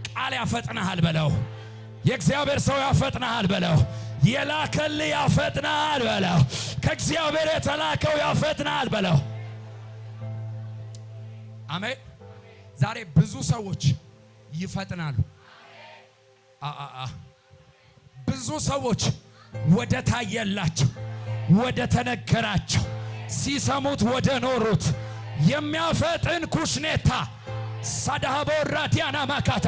ቃል ያፈጥናል በለው። የእግዚአብሔር ሰው ያፈጥናል በለው። የላከልህ ያፈጥናል በለው። ከእግዚአብሔር የተላከው ያፈጥናል በለው። አሜን። ዛሬ ብዙ ሰዎች ይፈጥናሉ። ብዙ ሰዎች ወደ ታየላቸው ወደ ተነገራቸው ሲሰሙት ወደ ኖሩት የሚያፈጥን ኩሽኔታ ሳዳቦራቲያና ማካታ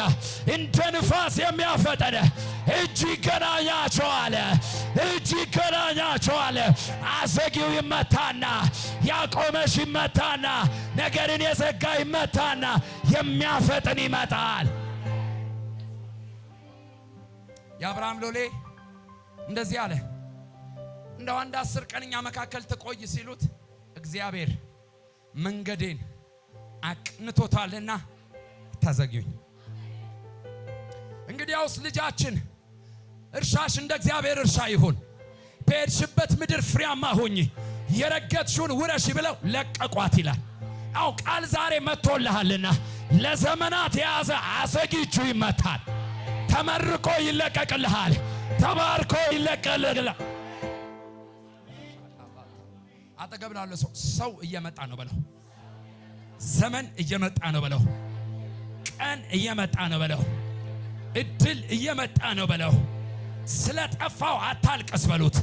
እንደ ንፋስ የሚያፈጠነ እጅ ይገናኛቸዋል። እጅ ይገናኛቸዋል። አዘጊው ይመታና ያቆመሽ ይመታና ነገርን የዘጋ ይመታና የሚያፈጥን ይመጣል። የአብርሃም ሎሌ እንደዚህ አለ፣ እንደው አንድ 10 ቀን እኛ መካከል ትቆይ ሲሉት እግዚአብሔር መንገዴን አቅንቶታልና ታዘግዩኝ። እንግዲያውስ ልጃችን እርሻሽ እንደ እግዚአብሔር እርሻ ይሁን፣ በሄድሽበት ምድር ፍሬያማ ሁኚ፣ የረገጥሽውን ውረሽ ብለው ለቀቋት ይላል። አው ቃል ዛሬ መጥቶልሃልና ለዘመናት የያዘ አሰጊ እጁ ይመታል። ተመርቆ ይለቀቅልሃል። ተባርኮ ይለቀቅልሃል። አጠገብ ላለው ሰው እየመጣ ነው በለው። ዘመን እየመጣ ነው በለው። ቀን እየመጣ ነው በለው። እድል እየመጣ ነው በለው። ስለጠፋው አታልቅስ በሉት።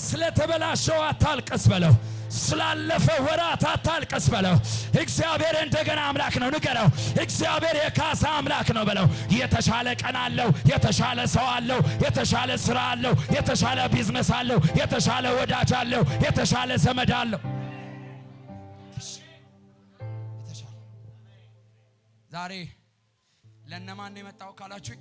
ስለተበላሸው አታልቅስ በለው። ስላለፈ ወራት አታልቅስ በለው። እግዚአብሔር እንደገና አምላክ ነው ንገረው። እግዚአብሔር የካሳ አምላክ ነው በለው። የተሻለ ቀን አለው። የተሻለ ሰው አለው። የተሻለ ስራ አለው። የተሻለ ቢዝነስ አለው። የተሻለ ወዳጅ አለው። የተሻለ ዘመድ አለው። ዛሬ ለነማን ነው የመጣው ካላችሁኝ፣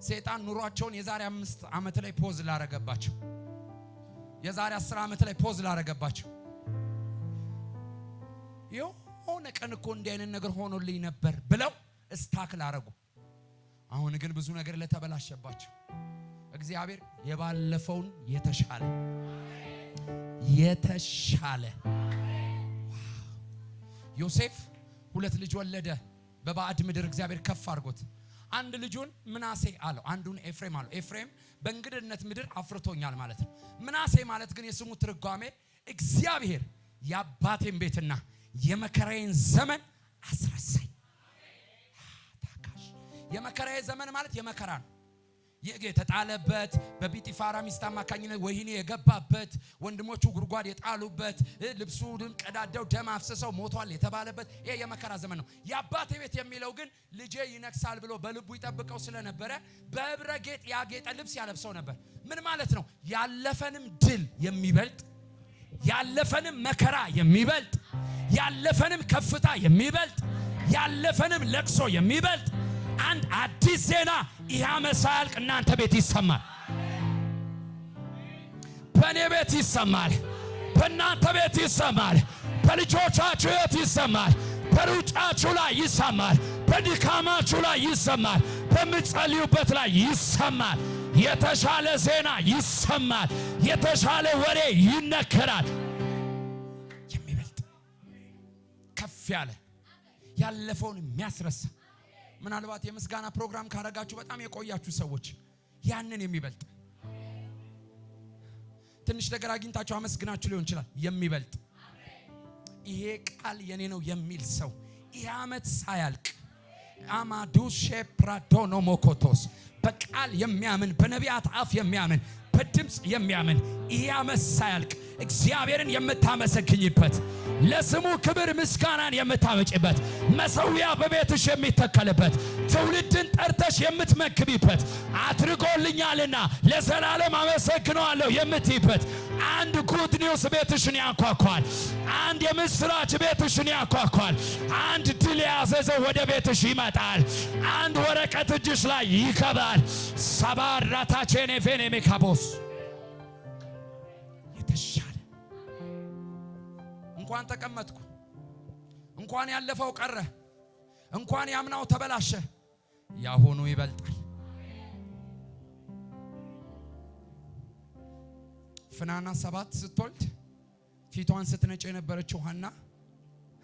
ሰይጣን ኑሯቸውን የዛሬ 5 ዓመት ላይ ፖዝ ላረገባቸው፣ የዛሬ 10 ዓመት ላይ ፖዝ ላረገባቸው፣ የሆነ የሆነ ቀን እኮ እንዲህ አይነት ነገር ሆኖልኝ ነበር ብለው እስታክል አረጉ። አሁን ግን ብዙ ነገር ለተበላሸባቸው እግዚአብሔር የባለፈውን የተሻለ ዮሴፍ 2 ልጅ ወለደ። በባዕድ ምድር እግዚአብሔር ከፍ አድርጎት አንድ ልጁን ምናሴ አለው፣ አንዱን ኤፍሬም አለው። ኤፍሬም በእንግድነት ምድር አፍርቶኛል ማለት ነው። ምናሴ ማለት ግን የስሙ ትርጓሜ እግዚአብሔር የአባቴን ቤትና የመከራዬን ዘመን አስረሳኝ። ታካሽ የመከራዬ ዘመን ማለት የመከራ ነው። የተጣለበት በጲጢፋራ ሚስት አማካኝነት ወህኒ የገባበት ወንድሞቹ ጉድጓድ የጣሉበት ልብሱን ቀዳደው ደም አፍስሰው ሞቷል የተባለበት ይሄ የመከራ ዘመን ነው። የአባቴ ቤት የሚለው ግን ልጄ ይነግሳል ብሎ በልቡ ይጠብቀው ስለነበረ በህብረ ጌጥ ያጌጠ ልብስ ያለብሰው ነበር። ምን ማለት ነው? ያለፈንም ድል የሚበልጥ ያለፈንም መከራ የሚበልጥ ያለፈንም ከፍታ የሚበልጥ ያለፈንም ለቅሶ የሚበልጥ አንድ አዲስ ዜና ይህ ዓመት ሳያልቅ እናንተ ቤት ይሰማል። በእኔ ቤት ይሰማል። በእናንተ ቤት ይሰማል። በልጆቻችሁ ቤት ይሰማል። በሩጫችሁ ላይ ይሰማል። በድካማችሁ ላይ ይሰማል። በምትጸልዩበት ላይ ይሰማል። የተሻለ ዜና ይሰማል። የተሻለ ወሬ ይነገራል። የሚበልጥ ከፍ ያለ ያለፈውን የሚያስረሳ ምናልባት የምስጋና ፕሮግራም ካረጋችሁ በጣም የቆያችሁ ሰዎች ያንን የሚበልጥ ትንሽ ነገር አግኝታችሁ አመስግናችሁ ሊሆን ይችላል። የሚበልጥ ይሄ ቃል የኔ ነው የሚል ሰው ይሄ ዓመት ሳያልቅ አማዱሼ ፕራዶኖ ሞኮቶስ በቃል የሚያምን በነቢያት አፍ የሚያምን በድምጽ የሚያምን ይሄ ዓመት ሳያልቅ እግዚአብሔርን የምታመሰግኝበት ለስሙ ክብር ምስጋናን የምታመጭበት መሠዊያ በቤትሽ የሚተከልበት ትውልድን ጠርተሽ የምትመክቢበት አድርጎልኛልና ለዘላለም አመሰግነዋለሁ የምትይበት አንድ ጉድ ኒውስ ቤትሽን ያንኳኳል። አንድ የምስራች ቤትሽን ያንኳኳል። አንድ ድል ያዘዘው ወደ ቤትሽ ይመጣል። አንድ ወረቀት እጅሽ ላይ ይከባል። ሰባራታቼኔ ቬኔ ካቦስ የተሻለ እንኳን ተቀመጥኩ፣ እንኳን ያለፈው ቀረ፣ እንኳን ያምናው ተበላሸ፣ ያሁኑ ይበልጣል። ፍናና 7 ስትወልድ ፊቷን ስትነጭ የነበረችው ሐና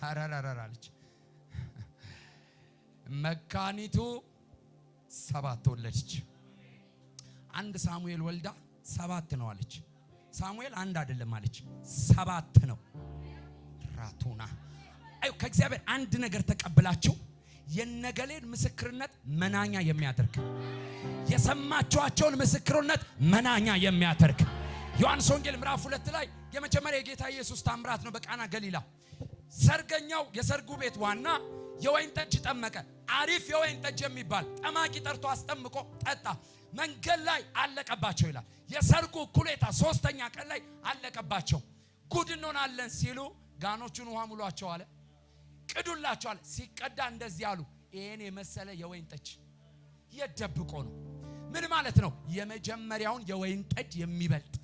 አራራራለች። መካኒቱ 7 ወለደች። አንድ ሳሙኤል ወልዳ 7 ነው አለች። ሳሙኤል አንድ አይደለም አለች፣ 7 ነው። ራቱና አዩ ከእግዚአብሔር አንድ ነገር ተቀብላችሁ የነገሌን ምስክርነት መናኛ የሚያደርግ የሰማችኋቸውን ምስክርነት መናኛ የሚያደርግ ዮሐንስ ወንጌል ምዕራፍ 2 ላይ የመጀመሪያ የጌታ ኢየሱስ ታምራት ነው። በቃና ገሊላ ሰርገኛው የሰርጉ ቤት ዋና የወይን ጠጅ ጠመቀ። አሪፍ የወይን ጠጅ የሚባል ጠማቂ ጠርቶ አስጠምቆ ጠጣ። መንገድ ላይ አለቀባቸው ይላል። የሰርጉ እኩሌታ 3ኛ ቀን ላይ አለቀባቸው። ጉድ እንሆናለን ሲሉ ጋኖቹን ውሃ ሙሏቸው አለ፣ ቅዱላቸው አለ። ሲቀዳ እንደዚህ አሉ፣ ይሄን የመሰለ የወይን ጠጅ የደብቆ ነው። ምን ማለት ነው? የመጀመሪያውን የወይን ጠጅ የሚበልጥ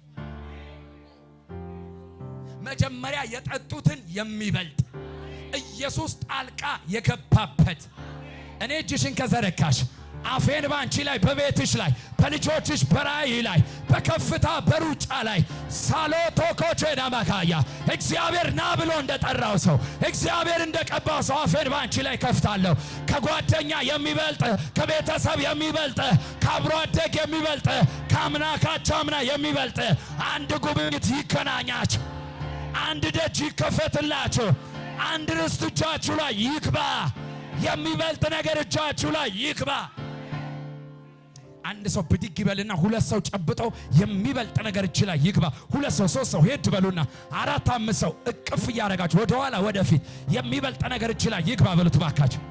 መጀመሪያ የጠጡትን የሚበልጥ ኢየሱስ ጣልቃ የገባበት። እኔ እጅሽን ከዘረጋሽ አፌን ባንቺ ላይ በቤትሽ ላይ በልጆችሽ በራእይ ላይ በከፍታ በሩጫ ላይ ሳሎቶ ኮቼና ማካያ እግዚአብሔር ና ብሎ እንደጠራው ሰው እግዚአብሔር እንደቀባው ሰው አፌን ባንቺ ላይ ከፍታለሁ። ከጓደኛ የሚበልጥ ከቤተሰብ የሚበልጥ ከአብሮ አደግ የሚበልጥ ከአምናካቸው አምና የሚበልጥ አንድ ጉብኝት ይገናኛችሁ፣ አንድ ደጅ ይከፈትላችሁ፣ አንድ ርስት እጃችሁ ላይ ይግባ፣ የሚበልጥ ነገር እጃችሁ ላይ ይግባ። አንድ ሰው ብድግ ይበልና 2 ሰው ጨብጠው የሚበልጥ ነገር እጅ ላይ ይግባ። 2 ሰው 3 ሰው ሄድ በሉና 4 5 ሰው እቅፍ እያደረጋችሁ ወደ ኋላ ወደፊት የሚበልጥ ነገር እጅ ላይ ይግባ በሉት ባካችሁ።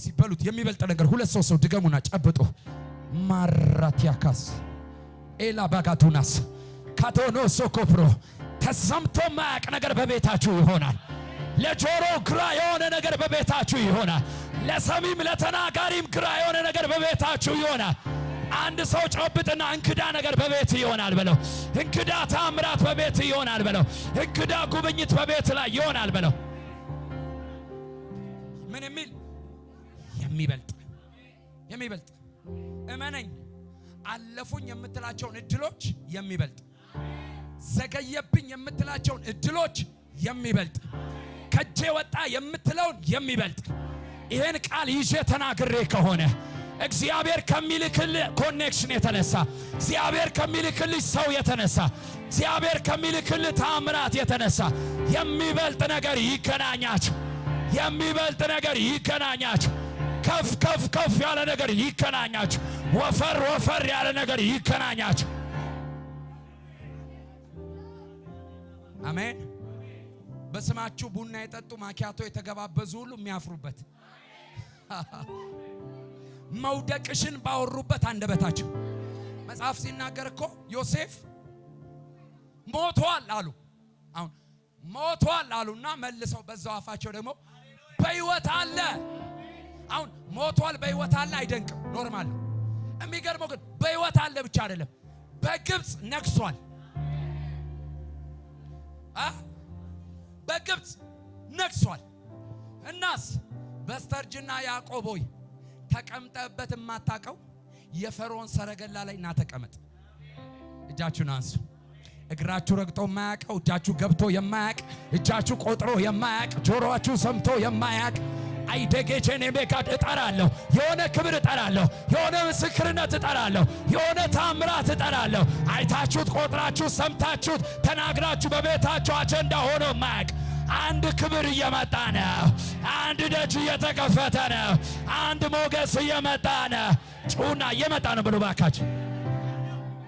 ሲበሉት የሚበልጥ ነገር 2 ሰው ድገሙና ጨብጡ። ማራቲያካስ ኤላ ባጋቱናስ ካቶኖ ሶኮፕሮ ተሰምቶ ማያቅ ነገር በቤታችሁ ይሆናል። ለጆሮ ግራ የሆነ ነገር በቤታችሁ ይሆናል። ለሰሚም ለተናጋሪም ግራ የሆነ ነገር በቤታችሁ ይሆናል። አንድ ሰው ጨብጥና እንግዳ ነገር በቤት ይሆናል በለው። እንግዳ ታምራት በቤት ይሆናል በለው። እንግዳ ጉብኝት በቤት ላይ ይሆናል በለው። ምን የሚል የሚበልጥ እመነኝ። አለፉኝ የምትላቸውን እድሎች የሚበልጥ፣ ዘገየብኝ የምትላቸውን እድሎች የሚበልጥ፣ ከጄ ወጣ የምትለውን የሚበልጥ ይሄን ቃል ይዤ ተናግሬ ከሆነ እግዚአብሔር ከሚልክል ኮኔክሽን የተነሳ እግዚአብሔር ከሚልክል ሰው የተነሳ እግዚአብሔር ከሚልክል ታምራት የተነሳ የሚበልጥ ነገር ይገናኛችሁ። የሚበልጥ ነገር ይገናኛችሁ። ከፍ ከፍ ከፍ ያለ ነገር ይገናኛችሁ። ወፈር ወፈር ያለ ነገር ይገናኛችሁ። አሜን። በስማችሁ ቡና የጠጡ ማኪያቶ የተገባበዙ ሁሉ የሚያፍሩበት መውደቅሽን ባወሩበት አንደበታቸው። መጽሐፍ ሲናገር እኮ ዮሴፍ ሞቷል አሉ። አሁን ሞቷል አሉና መልሰው በዛው አፋቸው ደግሞ በሕይወት አለ። አሁን ሞቷል በሕይወት አለ አይደንቅም፣ ኖርማል ነው። የሚገርመው ግን በሕይወት አለ ብቻ አይደለም፣ በግብፅ ነግሷል። በግብፅ ነግሷል። እናስ በስተርጅና ያዕቆብ ሆይ ተቀምጠበት የማታውቀው የፈርዖን ሰረገላ ላይ እና ተቀመጥ። እጃችሁን አንሱ። እግራችሁ ረግጦ የማያውቀው፣ እጃችሁ ገብቶ የማያውቅ፣ እጃችሁ ቆጥሮ የማያውቅ፣ ጆሮአችሁ ሰምቶ የማያውቅ አይደጌቼኔ ሜካድ እጠራለሁ። የሆነ ክብር እጠራለሁ። የሆነ ምስክርነት እጠራለሁ። የሆነ ታምራት እጠራለሁ። አይታችሁት፣ ቆጥራችሁ፣ ሰምታችሁት፣ ተናግራችሁ በቤታችሁ አጀንዳ ሆኖ የማያውቅ አንድ ክብር እየመጣ ነው። አንድ ደጅ እየተከፈተ ነው። አንድ ሞገስ እየመጣ ነው። ጩና እየመጣ ነው ብሎ ባካችሁ